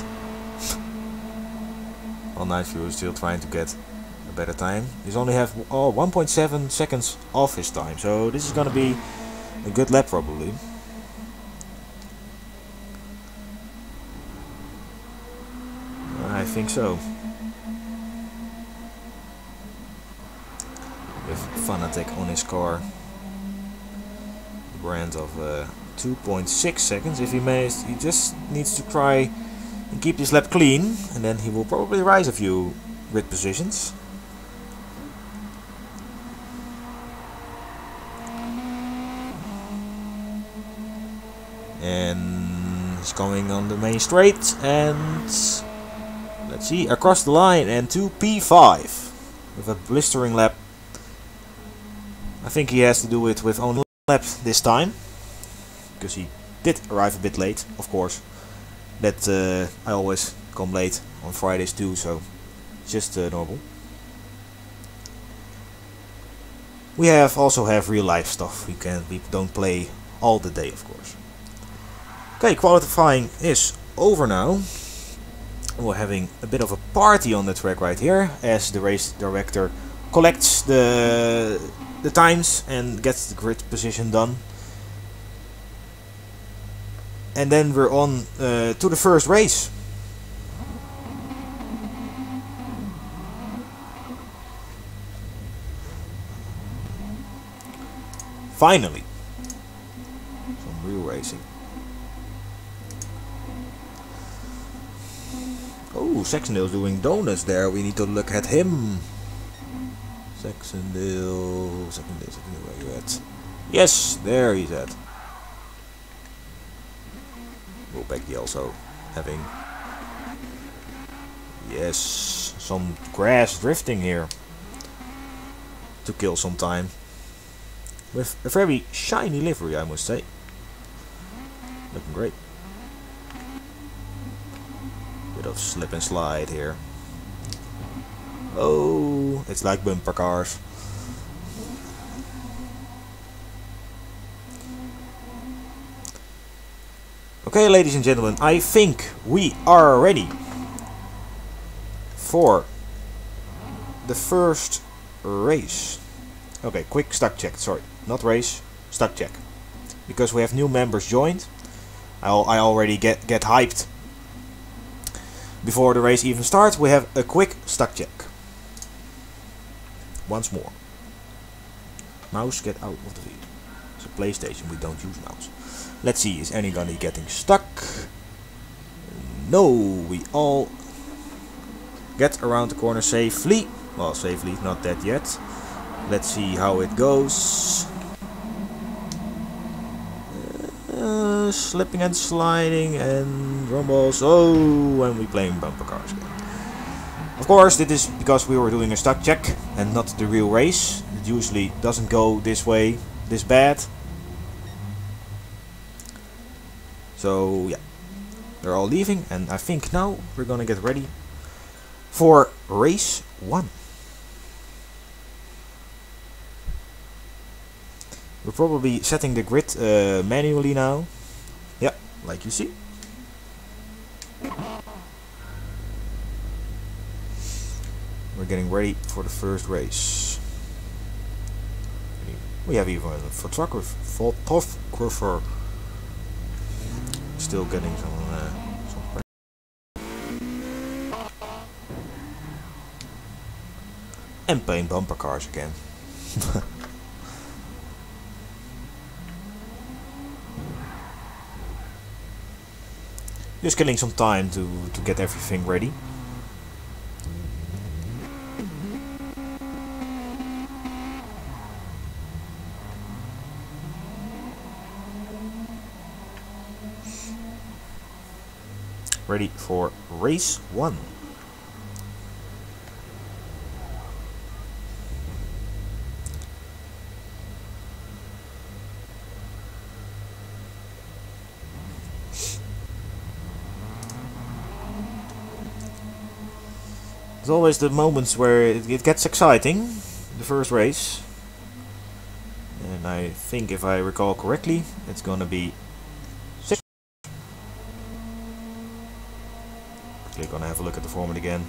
Well, Night View is still trying to get a better time. He's only have 1.7 seconds off his time, so this is gonna be a good lap probably. I think so. With Fanatic on his car. Brand of 2.6 seconds. If he managed, he just needs to try and keep this lap clean, and then he will probably rise a few grid positions. And he's going on the main straight, and let's see, across the line and to P5 with a blistering lap. I think he has to do it with only lap this time, because he did arrive a bit late, of course. That I always come late on Fridays too, so it's just normal. We also have real life stuff. We don't play all the day, of course. Okay, qualifying is over now. We're having a bit of a party on the track right here, as the race director collects the times and gets the grid position done. And then we're on to the first race. Finally, some real racing. Oh, Saxondale's doing donuts there. We need to look at him. Saxondale, where you at? Yes, there he's at. Wilbecky also having, yes, some grass drifting here to kill some time. With a very shiny livery, I must say. Looking great. Bit of slip and slide here. Oh, it's like bumper cars. Okay, ladies and gentlemen, I think we are ready for the first race. Okay, quick stock check. Sorry, not race, stock check. Because we have new members joined. I already get hyped Before the race even starts, we have a quick stock check. Once more. Mouse, get out of the video. It's a PlayStation, we don't use mouse. Let's see, is anybody getting stuck? No, we all get around the corner safely. Well, safely, not that yet. Let's see how it goes. Slipping and sliding and rumbles. Oh, and we're playing bumper cars again. Of course, this is because we were doing a stock check and not the real race. It usually doesn't go this way, this bad. So yeah, they're all leaving, and I think now we're gonna get ready for race 1. We're probably setting the grid manually now. Yeah, like you see. We're getting ready for the first race. We have even a photographer still getting some and playing bumper cars again. Just killing some time to get everything ready. Ready for race 1. There's always the moments where it gets exciting, the first race. And I think, if I recall correctly, it's gonna be 6. Quickly gonna have a look at the format again,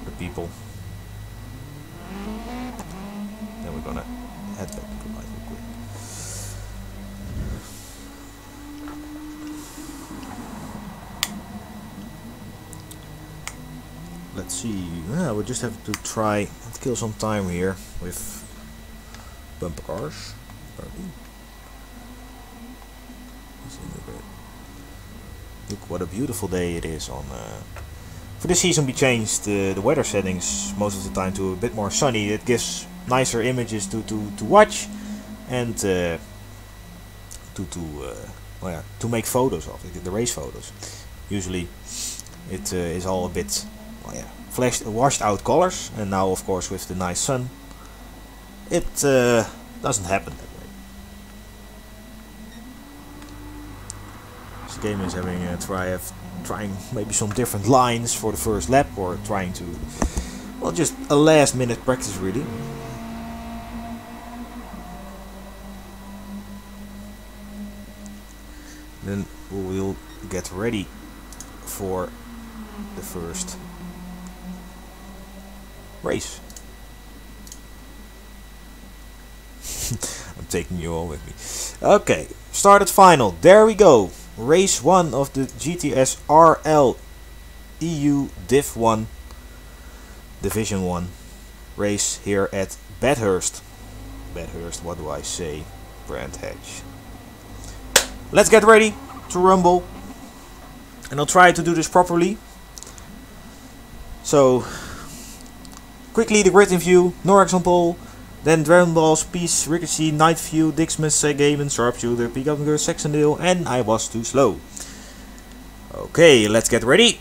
the people. Then we're gonna head back to the live real quick. Let's see. Yeah, we just have to try and kill some time here with bumper cars. Look what a beautiful day it is on. For this season we changed the weather settings most of the time to a bit more sunny. It gives nicer images to watch and well, yeah, to make photos of the race photos. Usually it is all a bit, well, yeah, washed out colors, and now of course with the nice sun it doesn't happen that way. This game is having a trying maybe some different lines for the first lap, or trying to, well, just a last minute practice really. Then we will get ready for the first race. I'm taking you all with me. Okay, started final. There we go. Race 1 of the GTSRL EU Div 1 Division 1 race here at Bathurst. Bathurst, what do I say? Brand Hedge. Let's get ready to rumble. And I'll try to do this properly. So, quickly the grid in view. Norrex on pole. Then Dragon Balls, Peace, Ricochet, Night View, Dixmas, Gaben, Sharpshooter, Peacock, Saxondale, and I was too slow. Okay, let's get ready.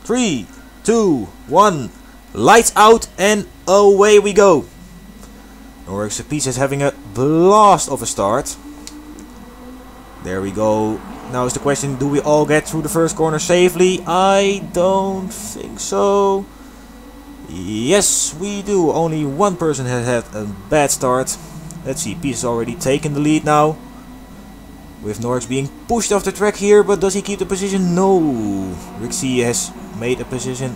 3, 2, 1, lights out, and away we go. Norrex Peace is having a blast of a start. There we go. Now is the question, do we all get through the first corner safely? I don't think so. Yes, we do. Only one person has had a bad start. Let's see, Peace has already taken the lead now. With Norrex being pushed off the track here, but does he keep the position? No. Rixie has made a position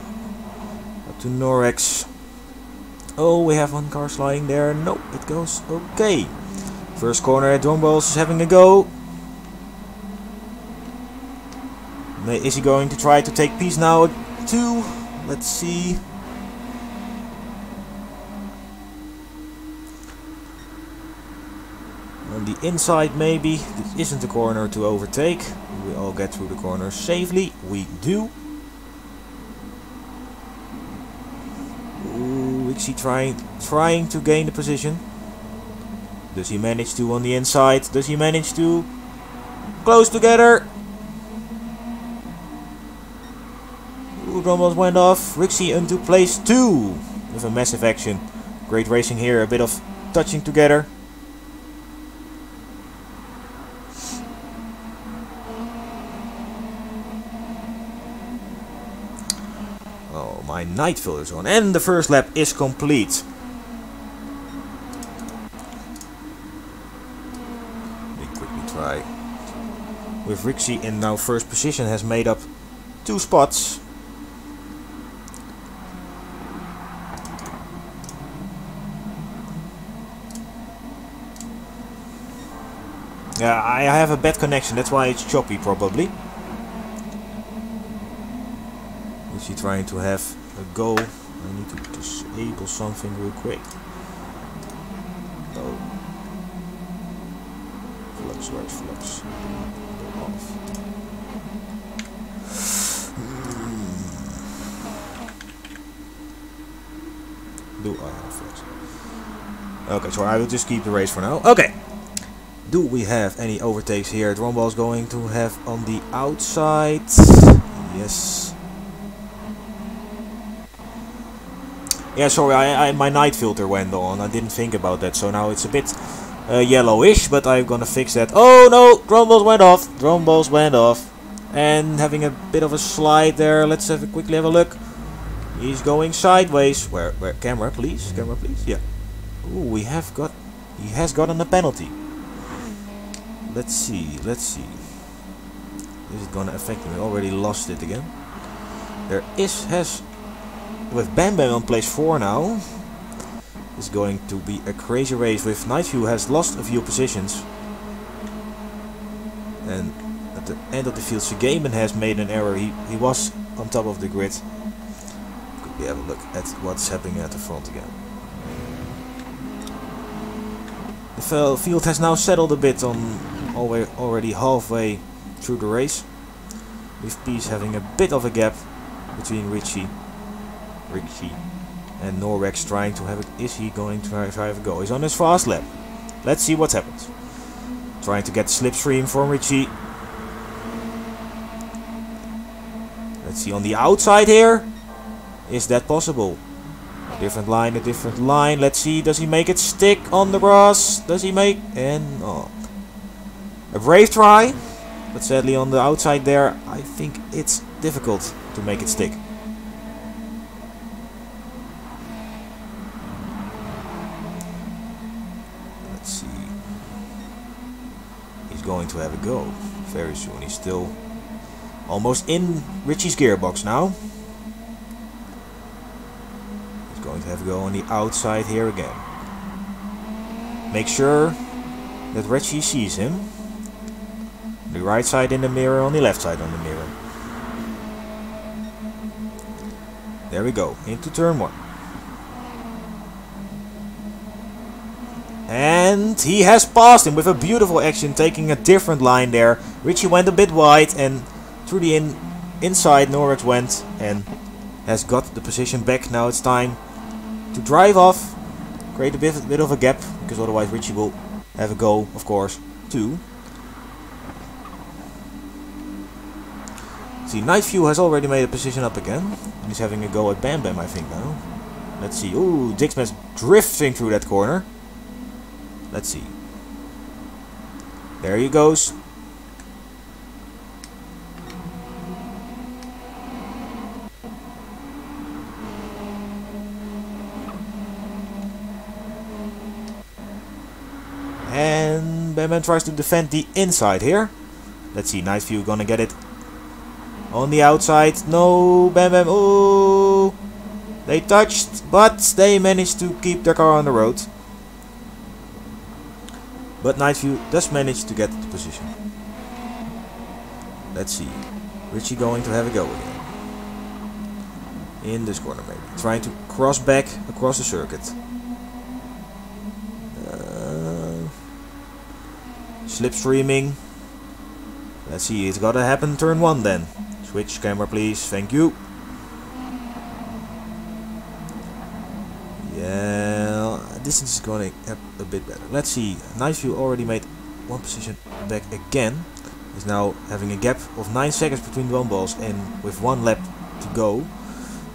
up to Norrex. Oh, we have one car sliding there. No, it goes okay. First corner at Drumballs is having a go. Is he going to try to take P now? 2. Let's see. On the inside maybe. This isn't a corner to overtake. We all get through the corner safely. We do. Ooh, Rixie trying to gain the position. Does he manage to on the inside? Does he manage to? Close together. Ooh, almost went off. Rixie into place 2 with a massive action. Great racing here. A bit of touching together. Oh, my night filter's on. And the first lap is complete. Let me quickly try. With Rixie in now first position, has made up 2 spots. Yeah, I have a bad connection, that's why it's choppy probably. Is he trying to have a go? I need to disable something real quick. Oh. Flux, where's flux? Go off. Do I have flux? Okay, so I will just keep the race for now. Okay. Do we have any overtakes here? Dromball's going to have on the outside. Yes. Yeah, sorry, my night filter went on. I didn't think about that, so now it's a bit yellowish, but I'm gonna fix that. Oh no, Dromballs went off. Dromballs went off. And having a bit of a slide there. Let's quickly have a look. He's going sideways. Where camera please? Camera please? Yeah. Ooh, he has gotten a penalty. Let's see. Is it gonna affect him? We already lost it again. With Bam Bam on place 4 now. It's going to be a crazy race. With Nightview has lost a few positions. And at the end of the field, Sugamen has made an error. He was on top of the grid. Quickly have a look at what's happening at the front again. The field has now settled a bit on already halfway through the race, with Peace having a bit of a gap between Rixie and Norrex trying to have it. Is he going to try to have a go? He's on his fast lap. Let's see what happens. Trying to get slipstream from Rixie. Let's see on the outside here. Is that possible? A different line. Let's see. Does he make it stick on the grass? Does he make? And oh. A brave try, but sadly on the outside there, I think it's difficult to make it stick. Let's see. He's going to have a go very soon. He's still almost in Richie's gearbox now. He's going to have a go on the outside here again. Make sure that Richie sees him. The right side in the mirror, on the left side on the mirror. There we go, into turn 1. And he has passed him with a beautiful action, taking a different line there. Richie went a bit wide, and through the inside Norrex went and has got the position back. Now it's time to drive off, create a bit of a gap, because otherwise Richie will have a go, of course, too. See, Nightview has already made a position up again. He's having a go at Bam Bam, I think, now. Let's see. Ooh, Dixman's drifting through that corner. Let's see. There he goes. And Bam Bam tries to defend the inside here. Let's see, Nightview gonna get it on the outside. No, Bam Bam. Oh, they touched, but they managed to keep their car on the road. But Nightview does manage to get the position. Let's see. Richie going to have a go again. In this corner maybe. Trying to cross back across the circuit. Slipstreaming. Let's see, it's gotta happen turn 1 then. Switch camera please, thank you. Yeah, this is going a bit better. Let's see, Nice View already made one position back again. Is now having a gap of 9 seconds between one balls and with 1 lap to go.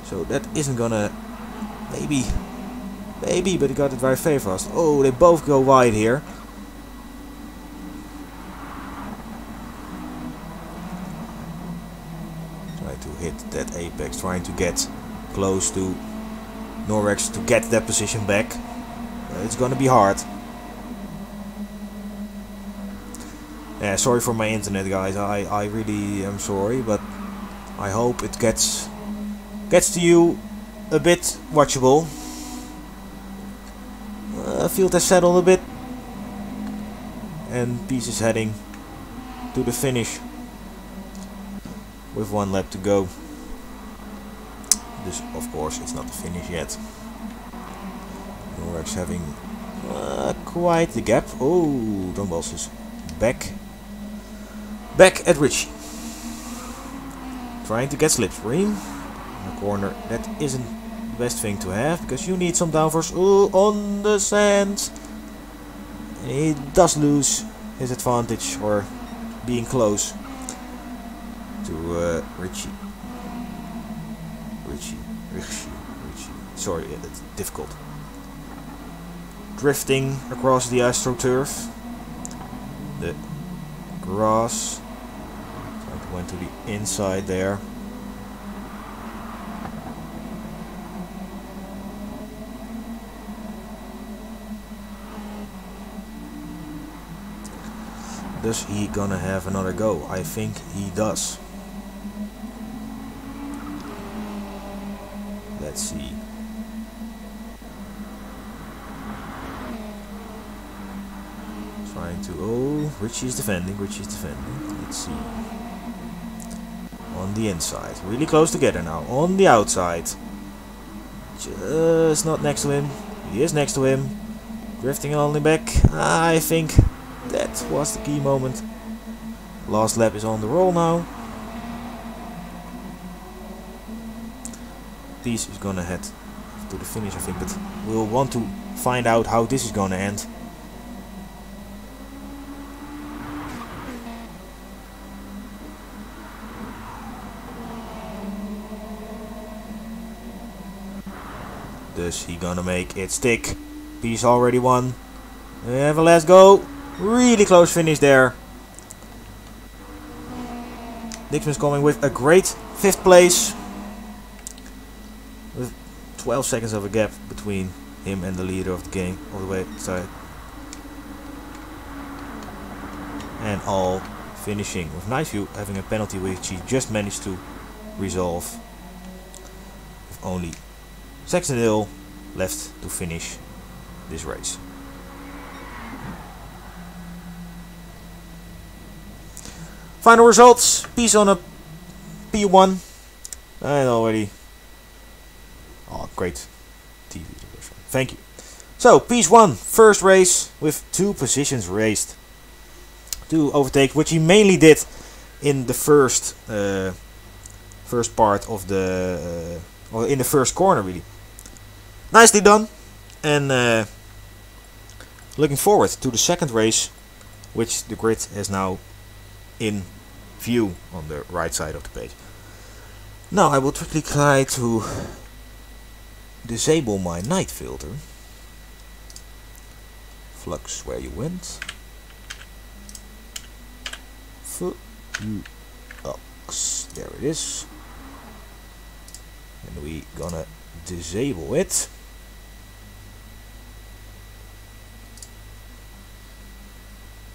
So that isn't gonna, maybe, but he got it very fast. Oh, they both go wide here. Try to hit that apex, trying to get close to Norex to get that position back. It's gonna be hard. Yeah, sorry for my internet, guys. I really am sorry, but I hope it gets to you a bit watchable. Field has settled a bit, and Peace is heading to the finish with 1 lap to go. This, of course, it's not the finish yet. Norex having quite the gap. Oh, Dumbbells is back at Richie. Trying to get slipstream. In the corner, that isn't the best thing to have, because you need some downforce. Oh, on the sand. And he does lose his advantage, or being close to Richie. Sorry, it's difficult. Drifting across the AstroTurf. The grass. Went to the inside there. Does he gonna have another go? I think he does. Let's see. Trying to... Oh, Richie's defending. Let's see. On the inside. Really close together now. On the outside. Just not next to him. He is next to him. Drifting only back. I think that was the key moment. Last lap is on the roll now. Peace is gonna head to the finish, I think, but we'll want to find out how this is gonna end. Does he gonna make it stick? Peace already won. We have a last go. Really close finish there. Dixman's coming with a great 5th place. With 12 seconds of a gap between him and the leader of the game. All the way side. And all finishing. With Nice View having a penalty which he just managed to resolve. With only 6-0 left to finish this race. Final results. Peace on a P1. And already. Oh, great TV. Thank you. So, Peace won first race with 2 positions raced to overtake, which he mainly did in the first part of the, or in the first corner, really. Nicely done, and looking forward to the second race, which the grid is now in view on the right side of the page. Now I will quickly try to disable my night filter. Flux where you went. Flux, there it is. And we gonna disable it.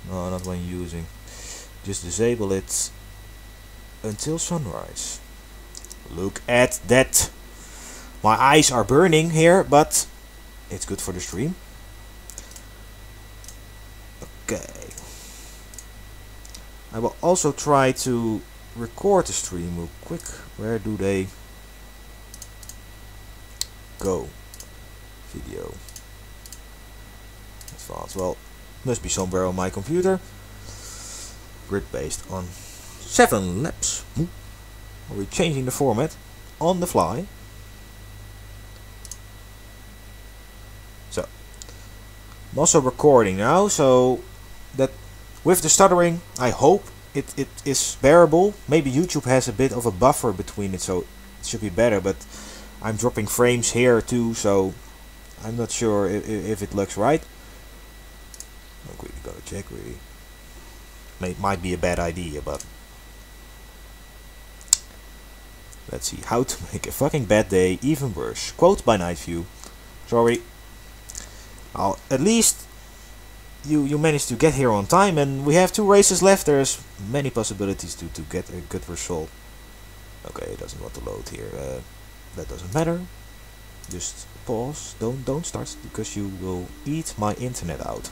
No, not when using. Just disable it until sunrise. Look at that. My eyes are burning here, but it's good for the stream. Okay. I will also try to record the stream real quick. Where do they go? Video. Advanced. Well, must be somewhere on my computer. Grid based on 7 laps. Are we changing the format on the fly? So, I'm also recording now, so that with the stuttering, I hope it is bearable. Maybe YouTube has a bit of a buffer between it, so it should be better, but I'm dropping frames here too, so I'm not sure if it looks right. I'm quickly gonna check really. It might be a bad idea, but let's see. How to make a fucking bad day even worse. Quote by Nightview. Sorry. At least you managed to get here on time, and we have 2 races left. There's many possibilities to get a good result. Okay, it doesn't want to load here. That doesn't matter. Just pause. Don't start because you will eat my internet out.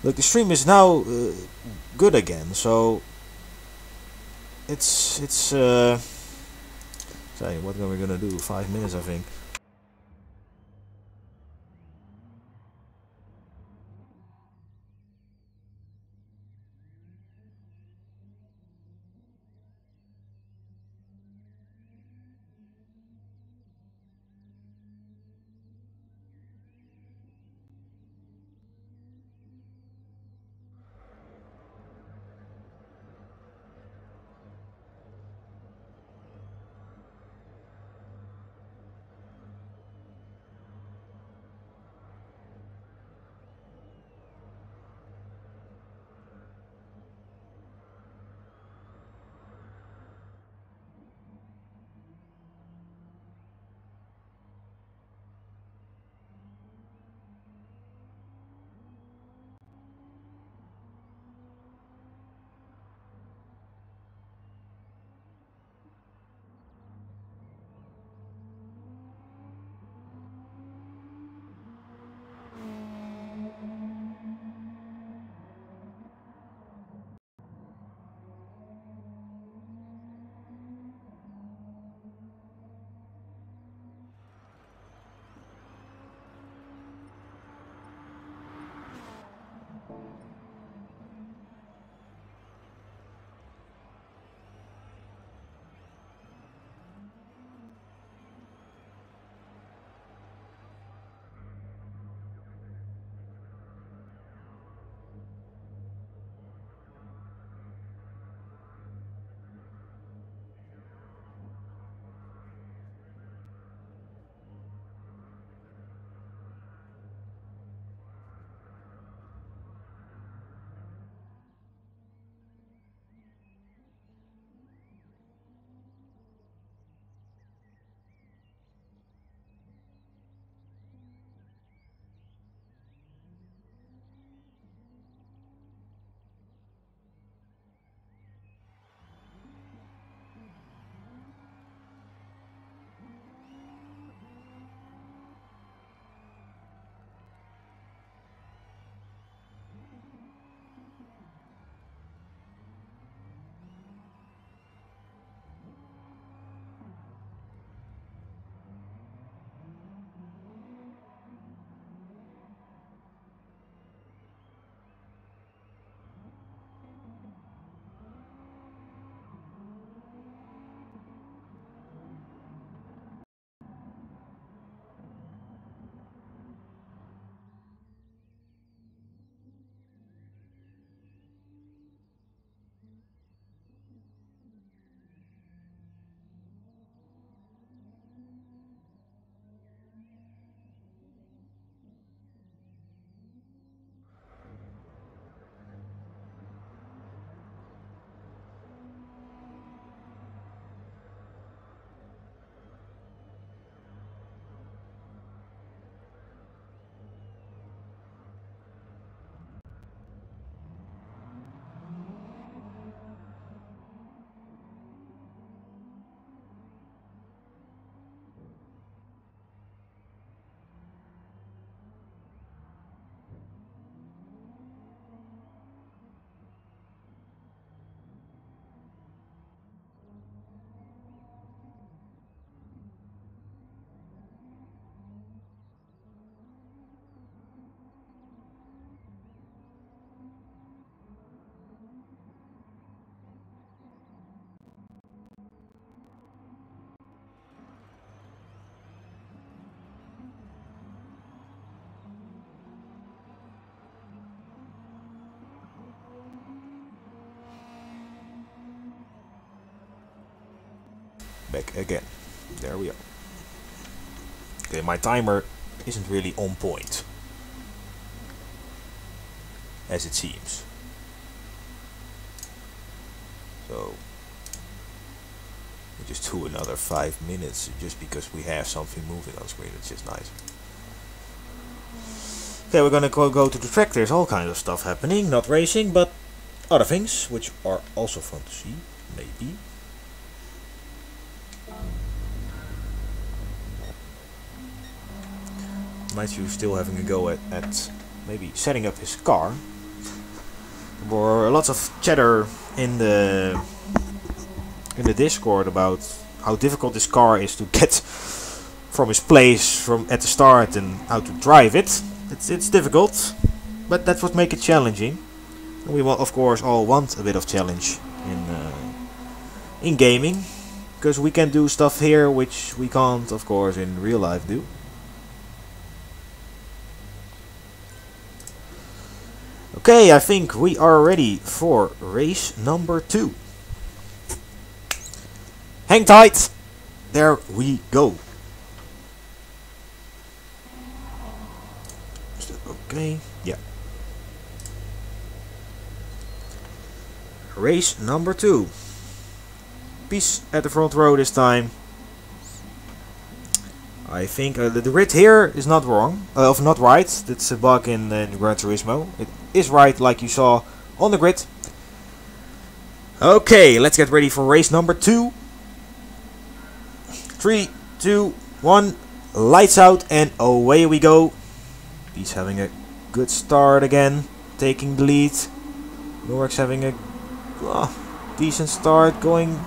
Look, the stream is now good again, so it's say what are we gonna do? 5 minutes, I think. back again. There we are. Okay, my timer isn't really on point, as it seems. So we just do another 5 minutes just because we have something moving on screen. It's just nice. Okay, we're gonna go to the track. There's all kinds of stuff happening, not racing, but other things, which are also fun to see, maybe. Matthew still having a go at maybe setting up his car. There were lots of chatter in the Discord about how difficult this car is to get from his place at the start and how to drive it. It's difficult, but that's what makes it challenging. And we will, of course, all want a bit of challenge in gaming, because we can do stuff here which we can't, of course, in real life do. Okay, I think we are ready for race number 2. Hang tight. There we go. Is that okay? Yeah. Race number 2. Peace at the front row this time. I think the grid here is not wrong, not right. That's a bug in Gran Turismo. It is right, like you saw on the grid. Okay, let's get ready for race number 2. 3, 2, 1, lights out, and away we go. He's having a good start again, taking the lead. Norix having a decent start, going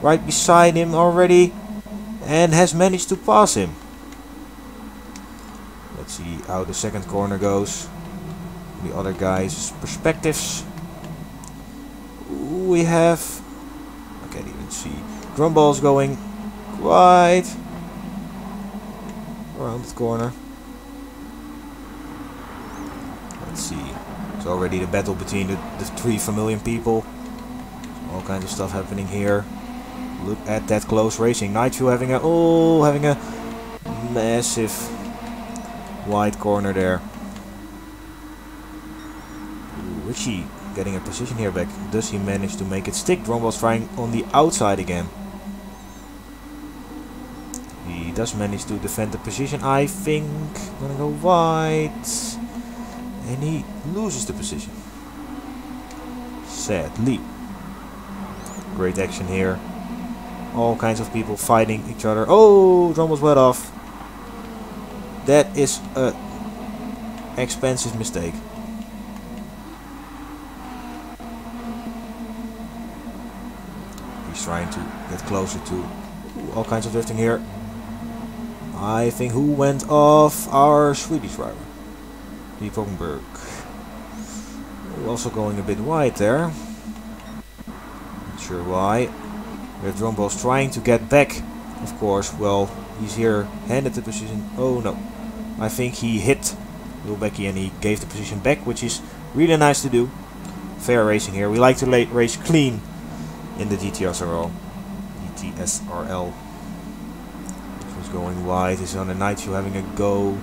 right beside him already, and has managed to pass him. Let's see how the second corner goes. The other guys' perspectives. We have, I can't even see, drum balls going quite around the corner. Let's see, it's already the battle between the 3 familiar people. All kinds of stuff happening here. Look at that close racing. Nightfuel having a massive wide corner there. Richie getting a position here back. Does he manage to make it stick? Drum was trying on the outside again. He does manage to defend the position, I think. Gonna go wide. And he loses the position. Sadly. Great action here. All kinds of people fighting each other. Oh, drum was wet off. That is a expensive mistake. He's trying to get closer to all kinds of drifting here. I think who went off? Our Swedish driver, Rockenberg. Also going a bit wide there. Not sure why. We have Drumballs trying to get back, of course. Well, he's here, handed the position. Oh no, I think he hit Wilbecky and he gave the position back, which is really nice to do. Fair racing here. We like to race clean in the GTSRL. Which was going wide. Is on a Nightfuel having a go.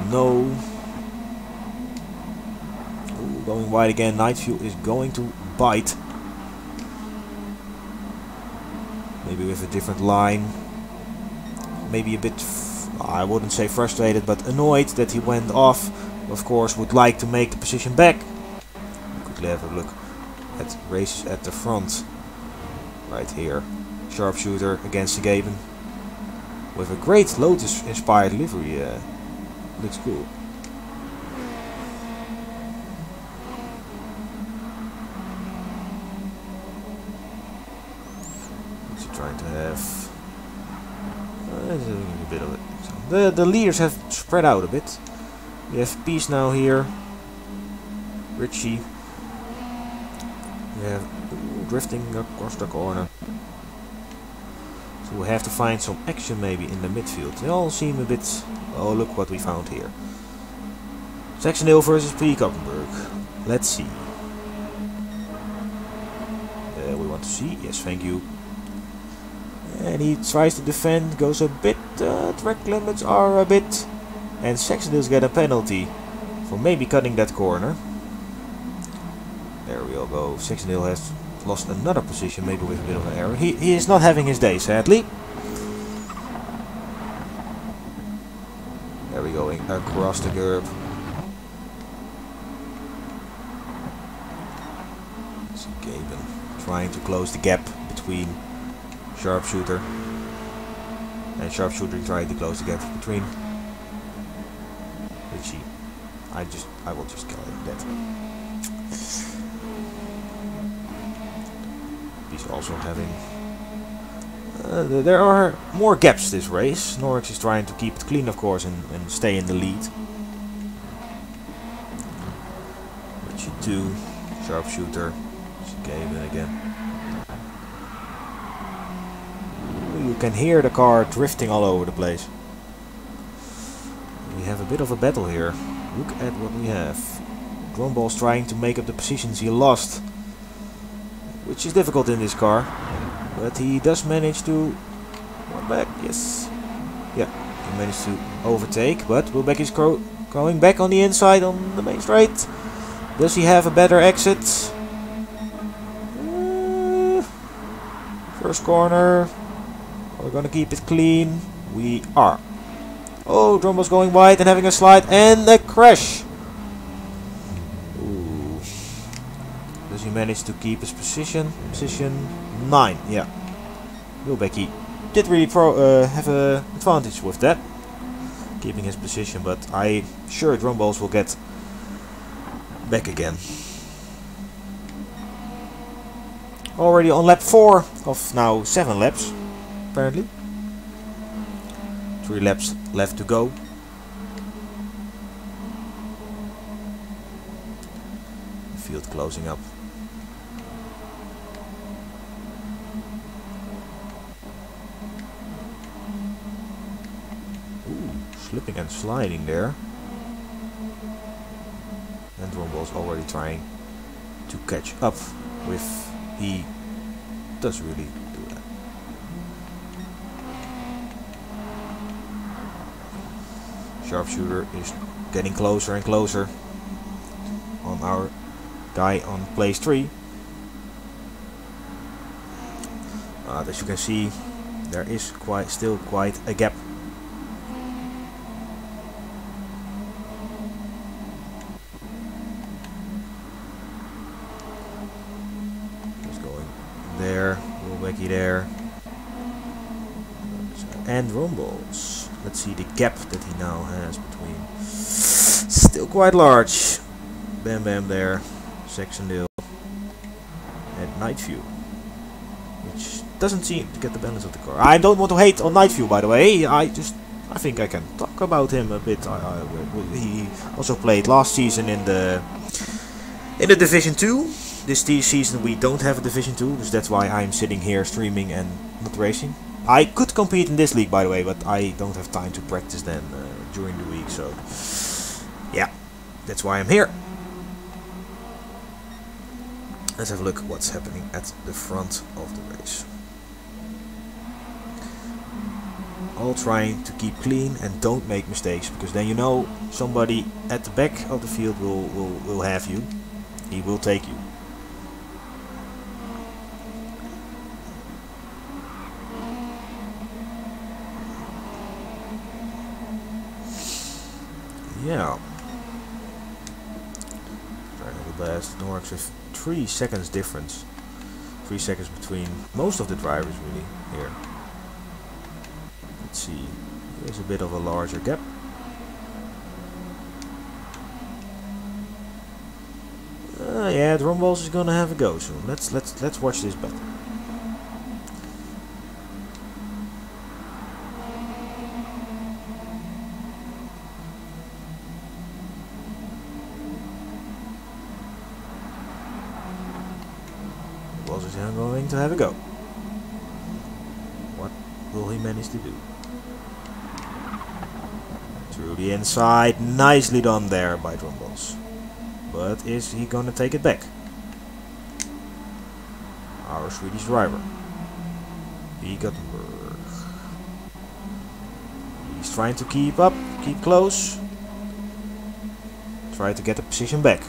No. Ooh, going wide again. Nightfuel is going to bite. Maybe with a different line. Maybe a bit, I wouldn't say frustrated, but annoyed that he went off. Of course, would like to make the position back. Quickly have a look at races at the front. Right here. Sharpshooter against the Gaben. With a great Lotus inspired livery. Looks cool. Trying to have a bit of it. So the leaders have spread out a bit. We have Peace now here. Richie. We have drifting across the corner. So we have to find some action maybe in the midfield. They all seem a bit. Oh, look what we found here. Saxon Hill versus P. Koppenberg. Let's see. We want to see. Yes, thank you. And he tries to defend, goes a bit, track limits are a bit, and Saxonville's get a penalty for maybe cutting that corner. There we all go. Saxonville has lost another position, maybe with a bit of an error. He is not having his day, sadly. There we go, across the curb. Gaben trying to close the gap between Sharpshooter and Sharpshooter trying to close the gap between Richie. I will just call it that. He's also having there are more gaps this race. Norwich is trying to keep it clean, of course, and stay in the lead. Richie 2, Sharpshooter, Gaben again. You can hear the car drifting all over the place. We have a bit of a battle here. Look at what we have. Drumball's trying to make up the positions he lost, which is difficult in this car. But he does manage to... One back, yes. Yeah, he managed to overtake, but Wilbeck is going back on the inside on the main straight. Does he have a better exit? First corner. We're gonna keep it clean. We are. Oh, Drumball's going wide and having a slide and a crash. Ooh. Does he manage to keep his position? Position 9, yeah. Wilbecky did really have an advantage with that, keeping his position, but I'm sure Drumballs will get back again. Already on lap 4 of now 7 laps, apparently. 3 laps left to go. The field closing up. Slipping and sliding there. And Drumball's already trying to catch up with. He does really do that. Sharpshooter is getting closer and closer on our guy on place 3. As you can see, there is still quite a gap. There, Wilbecky there, and Drumballs. Let's see the gap that he now has between. Still quite large. Bam Bam there, Saxondale, and Night View, which doesn't seem to get the balance of the car. I don't want to hate on Night View, by the way. I think I can talk about him a bit. He also played last season in the Division 2. This season we don't have a Division 2, so that's why I'm sitting here streaming and not racing. I could compete in this league, by the way, but I don't have time to practice then during the week, so yeah, that's why I'm here. Let's have a look at what's happening at the front of the race. All trying to keep clean and don't make mistakes, because then you know somebody at the back of the field will have you. He will take you. Yeah. Trying the best. Norwich with 3 seconds difference. 3 seconds between most of the drivers really here. Let's see. There's a bit of a larger gap. Yeah, Drumballs is gonna have a go soon. Let's watch this battle. Drumballs is going to have a go. What will he manage to do? Through the inside, nicely done there by Drumballs. But is he gonna take it back? Our Swedish driver. He got Norwex trying to keep up, keep close. Try to get the position back.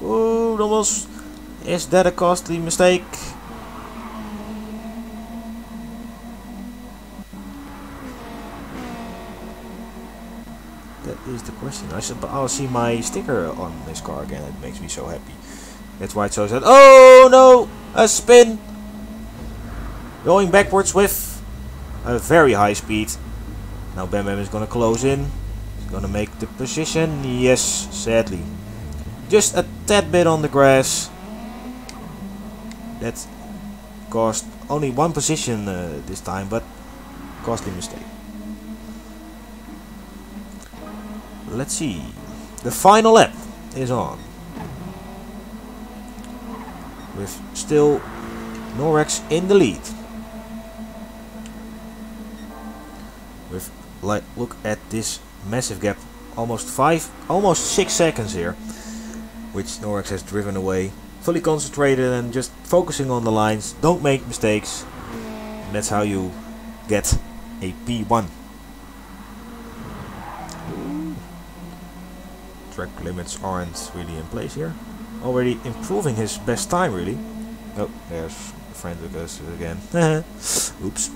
Ooh, almost. Is that a costly mistake? That is the question. I'll see my sticker on this car again. It makes me so happy. That's why it shows that. Oh no! A spin! Going backwards with a very high speed. Now Bam Bam is gonna close in. He's gonna make the position. Yes, sadly. Just a tad bit on the grass. That cost only one position this time, but costly mistake. Let's see. The final lap is on. With still Norwex in the lead. With look at this massive gap, almost 6 seconds here, which Norwex has driven away. Fully concentrated and just focusing on the lines. Don't make mistakes. And that's how you get a P1. Track limits aren't really in place here. Already improving his best time really. Oh, there's a friend with us again. Oops.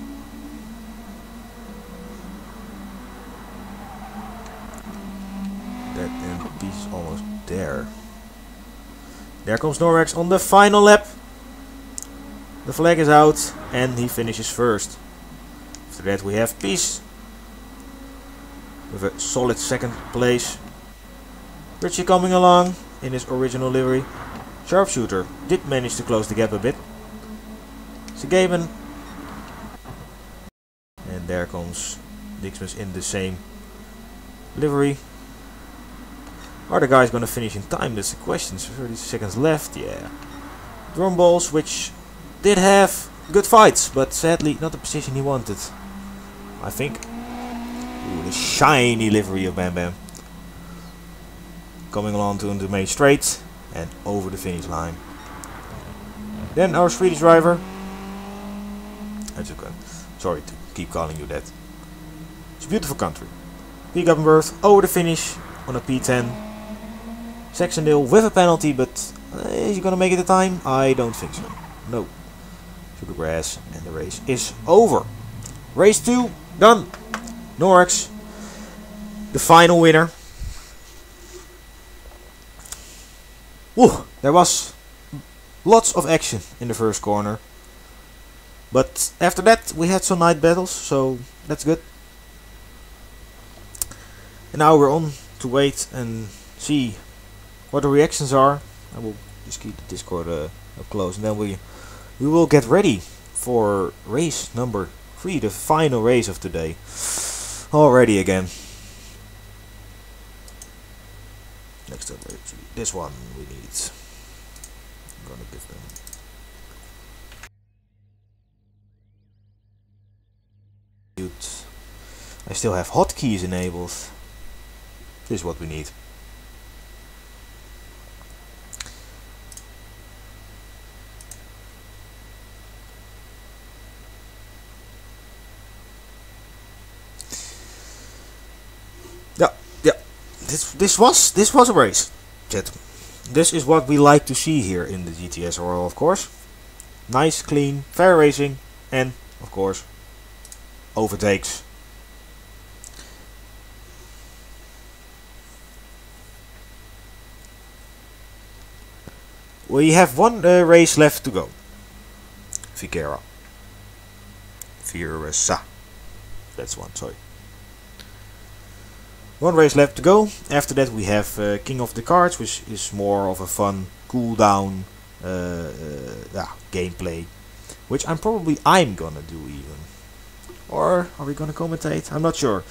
That MP is almost there. There comes Norwex on the final lap. The flag is out and he finishes first. After that we have Peace with a solid second place. Richie coming along in his original livery. Sharpshooter did manage to close the gap a bit. Segaben. And there comes Dixmus in the same livery. Are the guys gonna finish in time? That's the question. 30 seconds left, yeah. Drum balls, which did have good fights, but sadly not the position he wanted, I think. Ooh, the shiny livery of Bam Bam. Coming along to the main straight and over the finish line. Then our Swedish driver. That's okay. Sorry to keep calling you that. It's a beautiful country. P. Gubbenworth over the finish on a P10. Saxondale with a penalty, but is he gonna make it the time? I don't think so. No. To the grass, and the race is over. Race 2 done. Norwex, the final winner. Woo, there was lots of action in the first corner, but after that we had some night battles, so that's good. And now we're on to wait and see what the reactions are. I will just keep the Discord up close, and then we will get ready for race number 3, the final race of today. Already again. Next up, this one we need. I'm gonna give them. I still have hotkeys enabled. This is what we need. This was a race, chat. This is what we like to see here in the GTSRL, of course. Nice, clean, fair racing, and of course overtakes. We have one race left to go. Figuera. That's one, sorry. One race left to go. After that we have King of the Cards, which is more of a fun, cool down gameplay, which I'm gonna do even. Or are we gonna commentate? I'm not sure.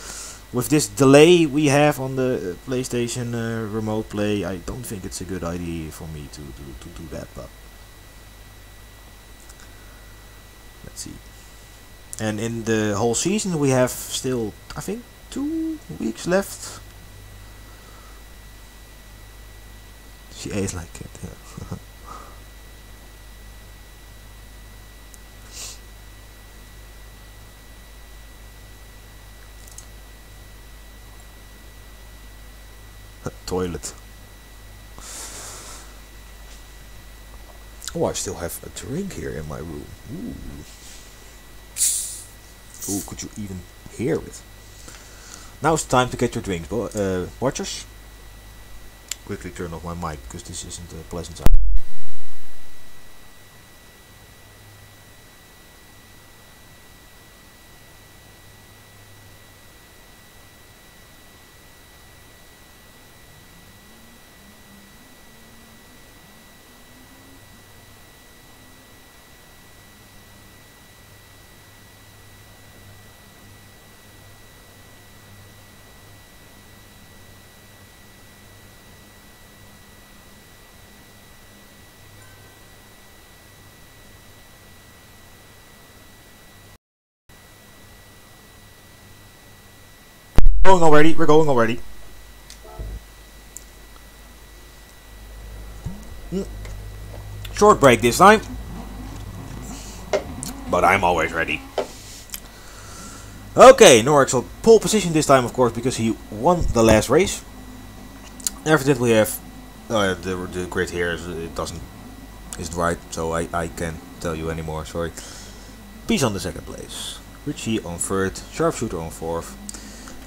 With this delay we have on the PlayStation remote play, I don't think it's a good idea for me to do that, but let's see. And in the whole season we have still, I think, 2 weeks left. She ate like it. Yeah. Toilet. Oh, I still have a drink here in my room. Ooh. Ooh, could you even hear it? Now it's time to get your drinks, watchers. Quickly turn off my mic because this isn't a pleasant sound. We're going already. Short break this time. But I'm always ready. Okay, Norix on pole position this time, of course, because he won the last race. After that we have the grid here, isn't right, so I can't tell you anymore, sorry. Peace on the second place. Richie on third, Sharpshooter on fourth.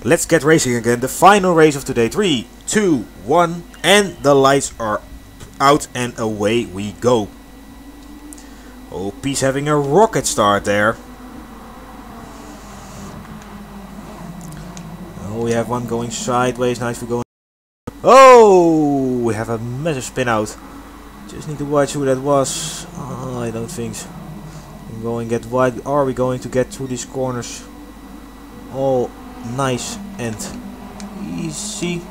Let's get racing again. The final race of today. 3, 2, 1, and the lights are out and away we go. Oh, Peace having a rocket start there. Oh, we have one going sideways. Nice for going. Oh, we have a massive spin out. Just need to watch who that was. Oh, I don't think so. I'm going to get wide. Are we going to get through these corners? Oh, nice and easy.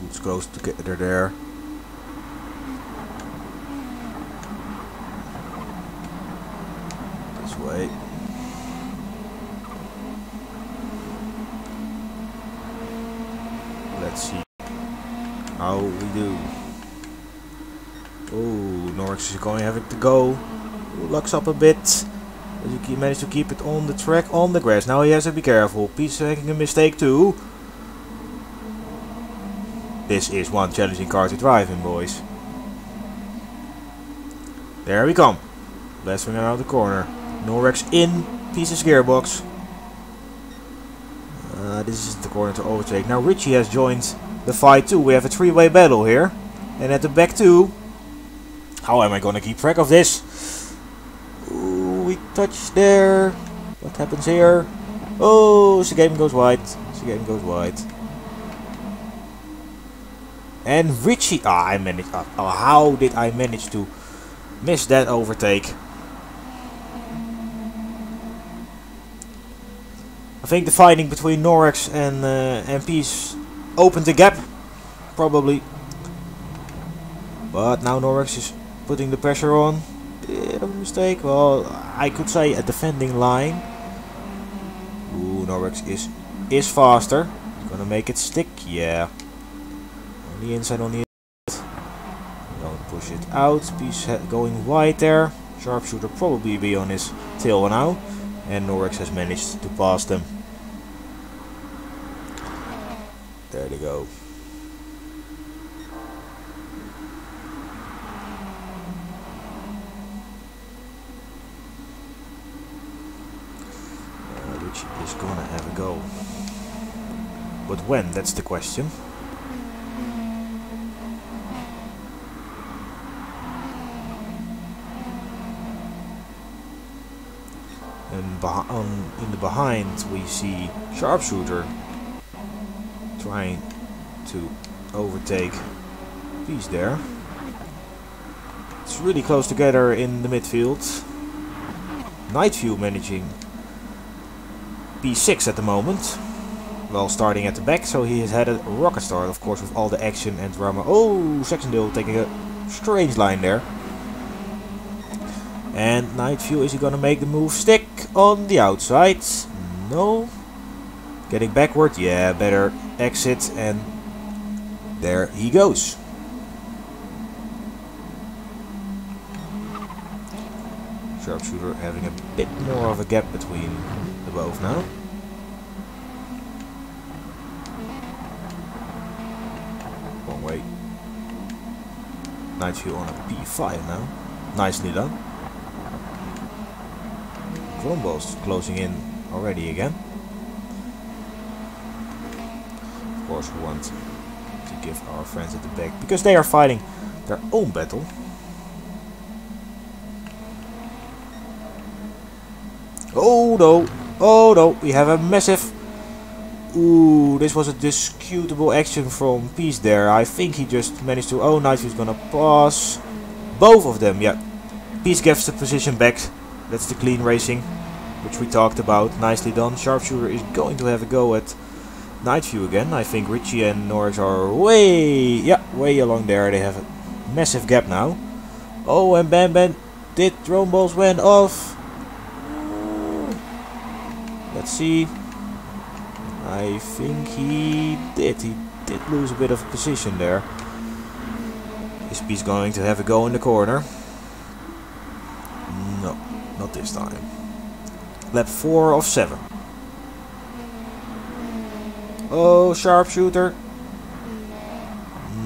It's close together there. This way. Let's see how we do. Oh, Norix is going to have it to go. Locks up a bit. But he managed to keep it on the track, on the grass. Now he has to be careful. Peace making a mistake too. This is one challenging car to drive in, boys. There we come. Last swing out of the corner. Norix in. Peace's gearbox. This is the corner to overtake. Now Richie has joined the fight too. We have a three-way battle here. And at the back too. How am I going to keep track of this? We touch there. What happens here? Oh, the game goes wide. The game goes wide. And Richie. I managed. How did I manage to miss that overtake? I think the fighting between Norix and Peace opened the gap, probably. But now Norix is putting the pressure on. Bit of a mistake. Well, I could say a defending line. Ooh, Norix is faster. He's gonna make it stick. Yeah. On the inside, on the inside. Don't push it out. Peace going wide there. Sharpshooter probably be on his tail now. And Norix has managed to pass them. There they go. Richie is gonna have a go. But when? That's the question. And in the behind we see Sharpshooter trying to overtake Peace there. It's really close together in the midfield. Nightview managing P6 at the moment. Well, starting at the back, so he has had a rocket start, of course, with all the action and drama. Oh, Saxondale taking a strange line there. And Nightview, is he gonna make the move stick on the outside? No. Getting backward, yeah, better exit, and There he goes. Sharpshooter having a bit more of a gap between the both now. Wrong way. Night View on a P5 now. Nicely done. Drumballs closing in already again. Of course we want to give our friends at the back, because they are fighting their own battle. Oh no, oh no, we have a massive... Ooh, this was a discutable action from Peace there. I think he just managed to... Oh, Nightview's gonna pass both of them, yeah. Peace gets the position back. That's the clean racing, which we talked about. Nicely done. Sharpshooter is going to have a go at Nightview again. I think Richie and Norris are way along there. They have a massive gap now. Oh, and Bam Bam did drone balls went off. Let's see. I think he did. He did lose a bit of position there. Is Peace going to have a go in the corner? No, not this time. Lap 4 of 7. Oh, Sharpshooter.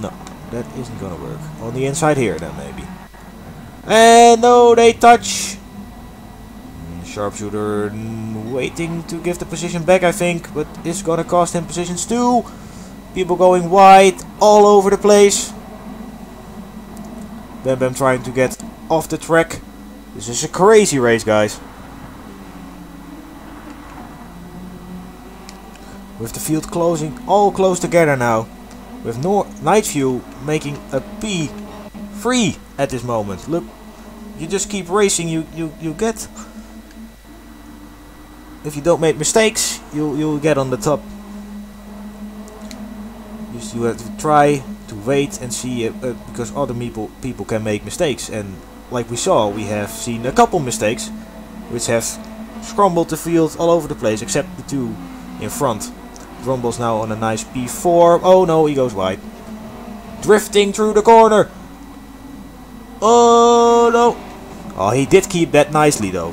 No, that isn't gonna work. On the inside here then maybe. And no, they touch. Sharpshooter waiting to give the position back, I think, but it's gonna cost him positions too. People going wide all over the place. Bam Bam trying to get off the track. This is a crazy race, guys. With the field closing all close together now. With Nightview making a P3 at this moment. Look, you just keep racing, you get... If you don't make mistakes, you'll get on the top. You have to try to wait and see, because other people can make mistakes. And like we saw, we have seen a couple mistakes, which have scrambled the field all over the place, except the two in front. Drumble's now on a nice P4. Oh no, he goes wide. Drifting through the corner. Oh no. Oh, he did keep that nicely though.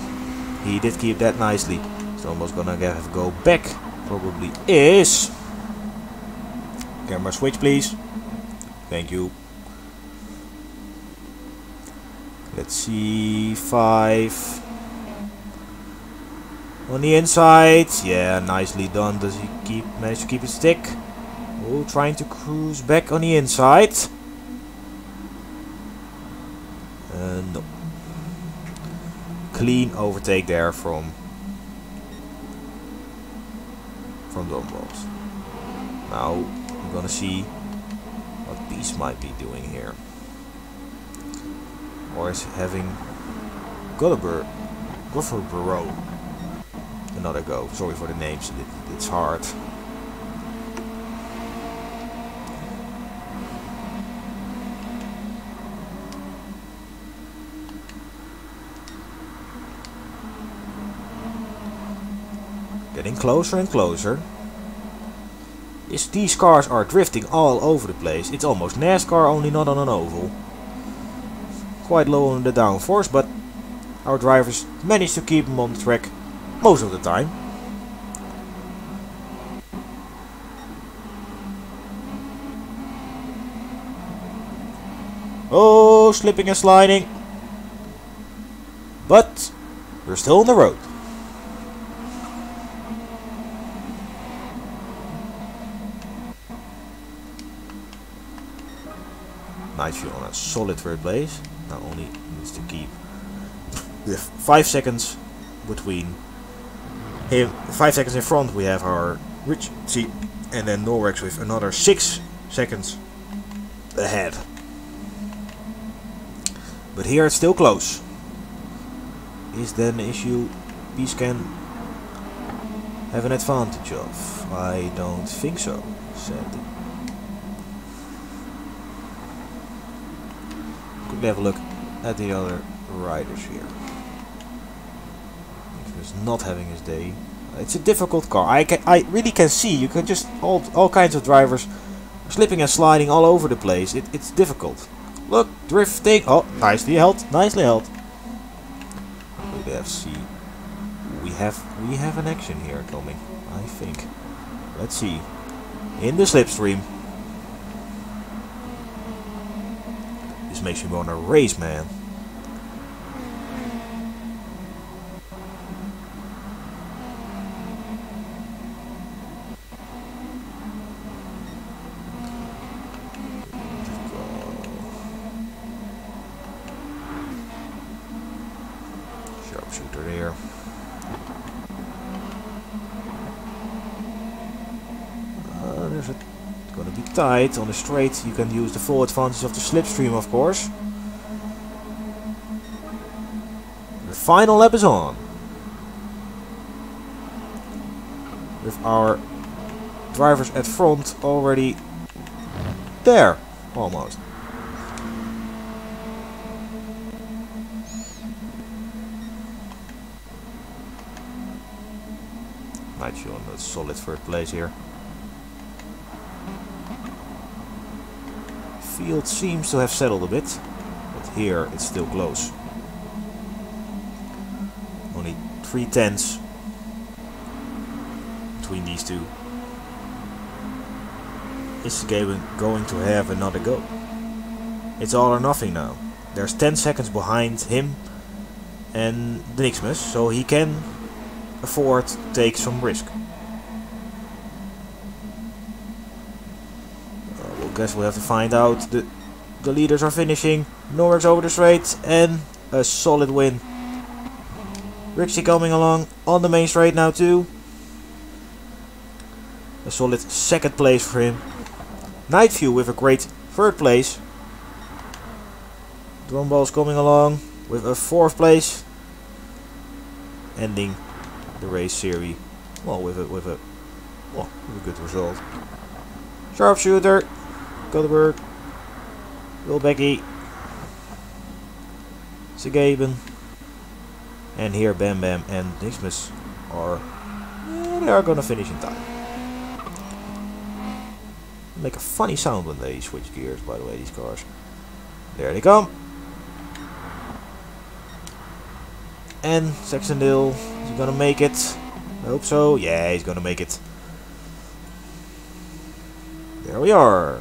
He did keep that nicely. Almost gonna have to go back. Probably is. Camera switch, please. Thank you. Let's see. 5 on the inside. Yeah, nicely done. Does he manage to keep his stick? Oh, trying to cruise back on the inside. No. Clean overtake there from Drumballs. Now we're gonna see what Peace might be doing here. Or is having Gulliver another go. Sorry for the names, it's hard. Getting closer and closer. These cars are drifting all over the place. It's almost NASCAR, only not on an oval. Quite low on the downforce, but our drivers manage to keep them on the track most of the time. Oh, slipping and sliding. But we're still on the road. Nightview on a solid third place. Now only needs to keep 5 seconds between him. 5 seconds in front we have our Richie, and then Norrex with another 6 seconds ahead. But here it's still close. Is there an issue Peace can have an advantage of? I don't think so, sadly. Quickly have a look at the other riders here. He's not having his day. It's a difficult car. I really can see. You can just all kinds of drivers are slipping and sliding all over the place. It's difficult. Look, drifting. Oh, nicely held. Nicely held. Let's see. We have an action here coming, I think. Let's see. In the slipstream. This makes me want to race, man. Sharpshooter there. It's gonna be tight on the straight. You can use the full advantage of the slipstream, of course. The final lap is on. With our drivers at front already there, almost. Nigel on a solid third place here. Field seems to have settled a bit, but here it's still close. Only 3/10 between these two. Is Gaben going to have another go? It's all or nothing now. There's 10 seconds behind him and Nixmus, so he can afford to take some risk. Guess we'll have to find out. The leaders are finishing. Norwick's over the straight and a solid win. Rixie coming along on the main straight now too. A solid second place for him. Nightview with a great third place. Drumball's coming along with a fourth place. Ending the race series well with a good result. Sharpshooter. Gothenburg, Wilbecky, Segaben, and here Bam Bam and Nixmus are they are gonna finish in time. Make a funny sound when they switch gears, by the way, these cars. There they come. And Saxondale, is he gonna make it? I hope so. Yeah, he's gonna make it. There we are.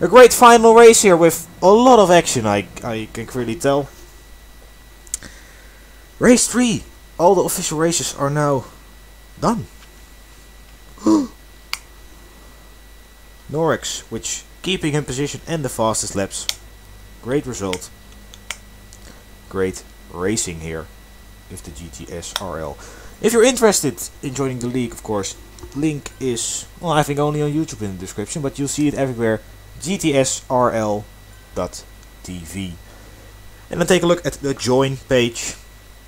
A great final race here with a lot of action, I can clearly tell. Race 3. All the official races are now done. Norix, which keeping in position and the fastest laps. Great result. Great racing here with the GTSRL. If you're interested in joining the league, of course, link is, well, I think only on YouTube in the description, but you'll see it everywhere. GTSRL.tv. And then take a look at the join page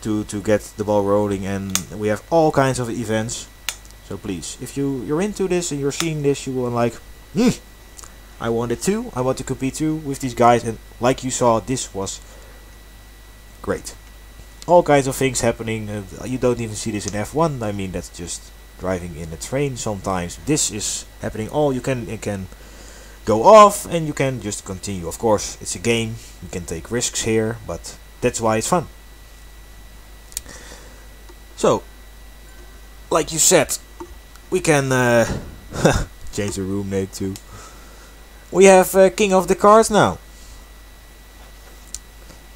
to get the ball rolling, and we have all kinds of events. So please, if you're into this and you're seeing this, you will like, I want it too. I want to compete too with these guys, and like you saw, this was great. All kinds of things happening. You don't even see this in F1. I mean, that's just driving in a train sometimes. This is happening. All you can go off and you can just continue. Of course, it's a game. You can take risks here, but that's why it's fun. So, like you said, we can change the room name too. We have King of the Cards now.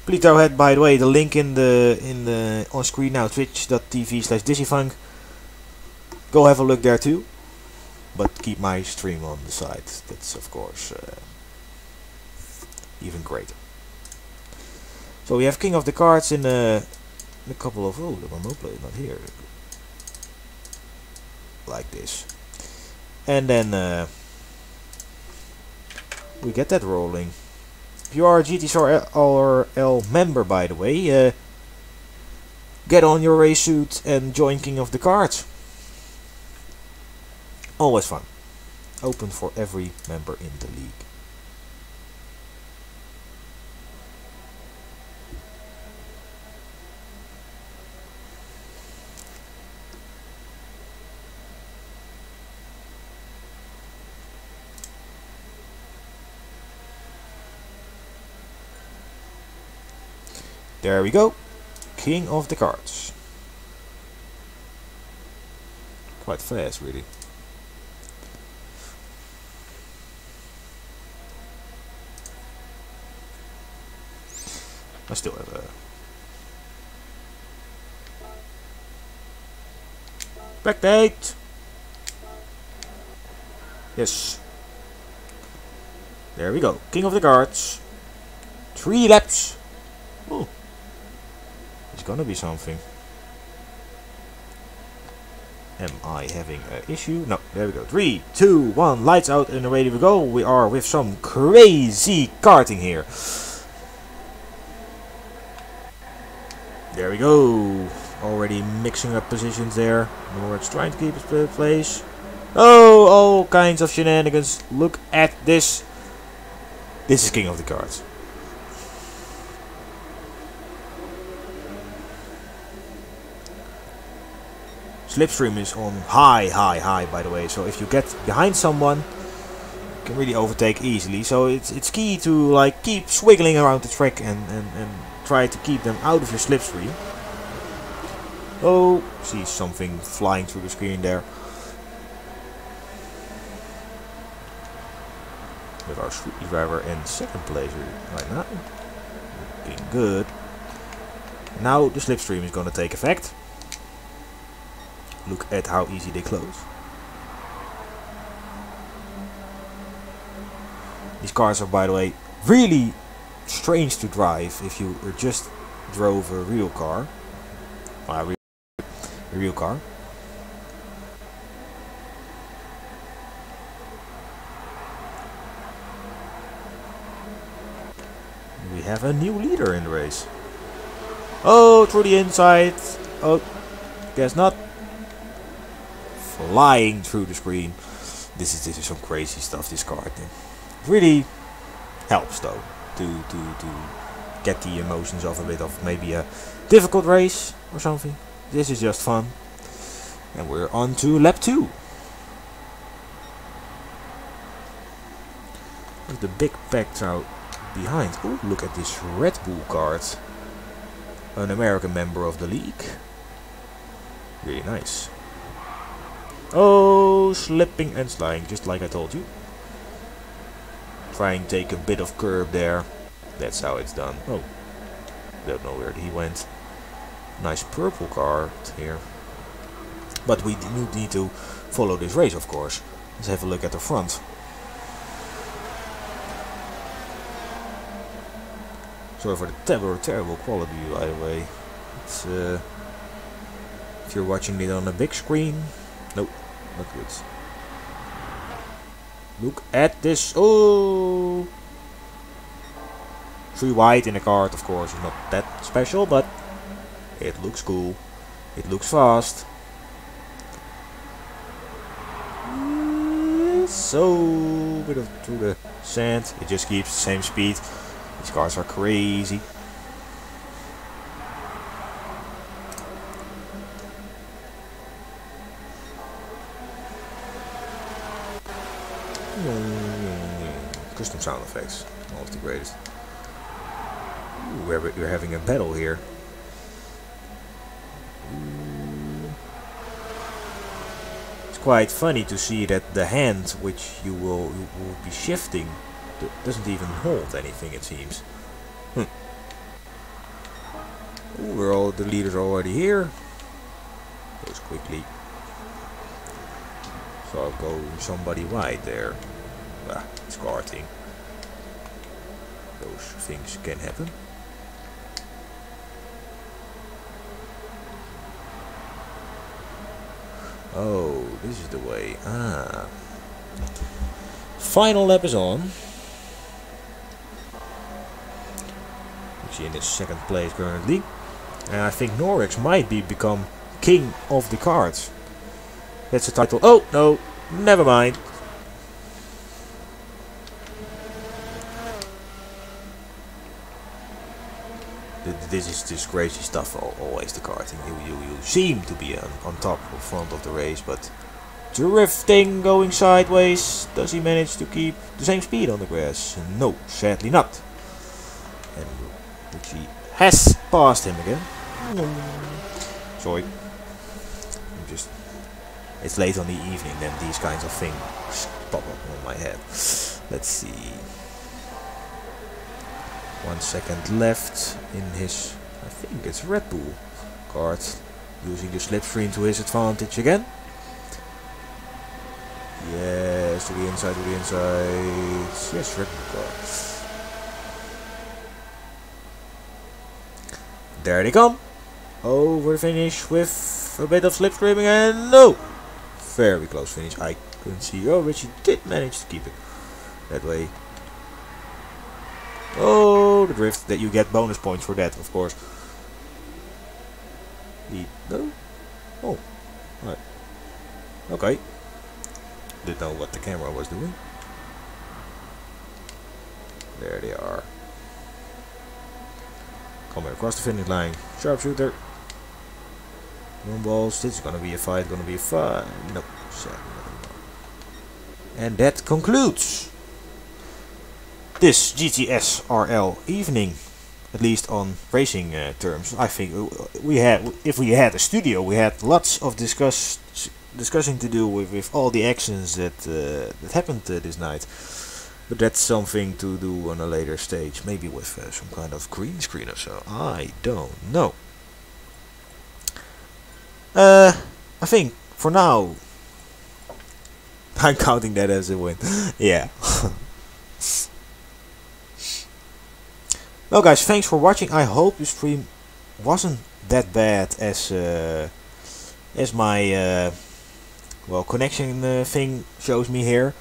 Plito had, by the way, the link in the on screen now, twitch.tv/DizzyFunk. Go have a look there too. But keep my stream on the side. That's of course even greater. So we have King of the Cards in a couple of the remote play not here. Like this. And then we get that rolling. If you are a GTSRL member, by the way, get on your race suit and join King of the Cards. Always fun. Open for every member in the league. There we go. King of the cards. Quite fast, really. I still have a backdate. Yes. There we go. King of the cards. 3 laps. Oh. It's gonna be something. Am I having an issue? No. There we go. 3, 2, 1. Lights out and ready to go. We are with some crazy karting here. There we go. Already mixing up positions there. Norwich trying to keep his place. Oh, all kinds of shenanigans. Look at this. This is King of the Cards. Slipstream is on high by the way. So if you get behind someone, you can really overtake easily. So it's key to like keep swiggling around the track and try to keep them out of your slipstream. Oh, see something flying through the screen there. With our sweet driver in second place right now. Looking good. Now the slipstream is going to take effect. Look at how easy they close. These cars are, by the way, really strange to drive if you just drove a real car. A real car. We have a new leader in the race. Oh, through the inside. Oh, guess not. Flying through the screen. This is some crazy stuff. This car thing really helps though to get the emotions of a bit of maybe a difficult race or something. This is just fun. And we're on to lap 2. With the big packs out behind. Oh, look at this Red Bull card. An American member of the league. Really nice. Oh, slipping and sliding, just like I told you. Try and take a bit of curb there. That's how it's done. Oh, don't know where he went. Nice purple card here. But we do need to follow this race, of course. Let's have a look at the front. Sorry for the terrible quality, by the way. It's, if you're watching it on a big screen, nope, not good. Look at this. Oh, 3 wide in the card, of course, is not that special, but it looks cool. It looks fast. So bit of through the sand. It just keeps the same speed. These cars are crazy. Custom sound effects, all of the greatest. Ooh, we're having a battle here. It's quite funny to see that the hand which you will be shifting doesn't even hold anything, it seems. Ooh, we're all the leaders are already here. Goes quickly. So I'll go somebody wide there. Ah, it's karting. Those things can happen. Oh, this is the way. Ah. Final lap is on. He's in his second place currently. And I think Norwich might become king of the cards. That's the title. Oh, no. Never mind. This is just crazy stuff, always the karting. You seem to be on top or front of the race, but drifting, going sideways. Does he manage to keep the same speed on the grass? No, sadly not. And which he has passed him again. Sorry. It's late on the evening, then these kinds of things pop up on my head. Let's see. 1 second left in his, I think it's Red Bull card, using the slipstream to his advantage again. Yes, to the inside, to the inside. Yes, Red Bull card. There they come. Over the finish with a bit of slipstreaming and no! Very close finish. I couldn't see. Oh, Richie did manage to keep it that way. Oh, the drift. That you get bonus points for that, of course. No? Oh, right. Okay. Didn't know what the camera was doing. There they are. Coming across the finish line. Sharpshooter. One balls. This is gonna be a fight. Gonna be a fight. Nope. And that concludes this GTSRL evening, at least on racing terms. I think we had, if we had a studio, we had lots of discussing to do with all the actions that that happened this night. But that's something to do on a later stage, maybe with some kind of green screen or so. I don't know. I think for now I'm counting that as a win. Yeah. Well guys, thanks for watching. I hope the stream wasn't that bad as my well, connection thing shows me here.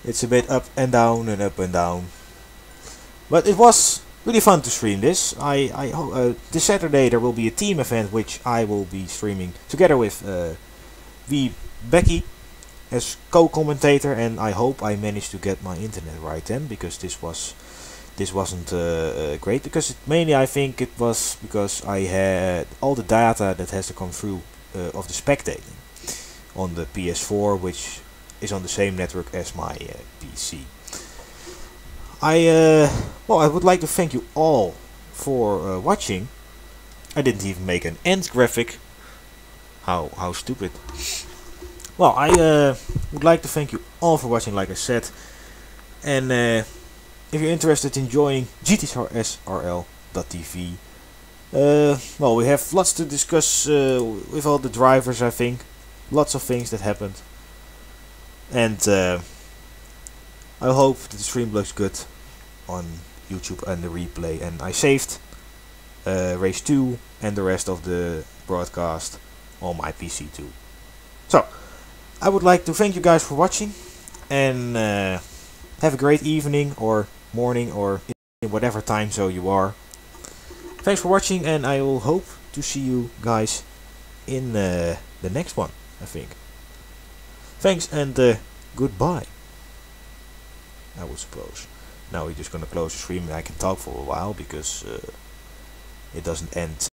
It's a bit up and down and up and down. But it was really fun to stream this. This Saturday there will be a team event which I will be streaming together with Becky as co-commentator, and I hope I managed to get my internet right then, because this wasn't great, because mainly I think it was because I had all the data that has to come through of the spectating on the PS4, which is on the same network as my PC. Well, I would like to thank you all for watching. I didn't even make an end graphic. How stupid. Well, I would like to thank you all for watching, like I said. And if you're interested in joining GTSRL.tv, well, we have lots to discuss with all the drivers, I think. Lots of things that happened. And I hope that the stream looks good on YouTube and the replay. And I saved race 2 and the rest of the broadcast on my PC too. So, I would like to thank you guys for watching, and have a great evening or morning or in whatever time zone you are. Thanks for watching, and I will hope to see you guys in the next one, I think. Thanks, and goodbye, I would suppose. Now we're just gonna close the stream and I can talk for a while, because it doesn't end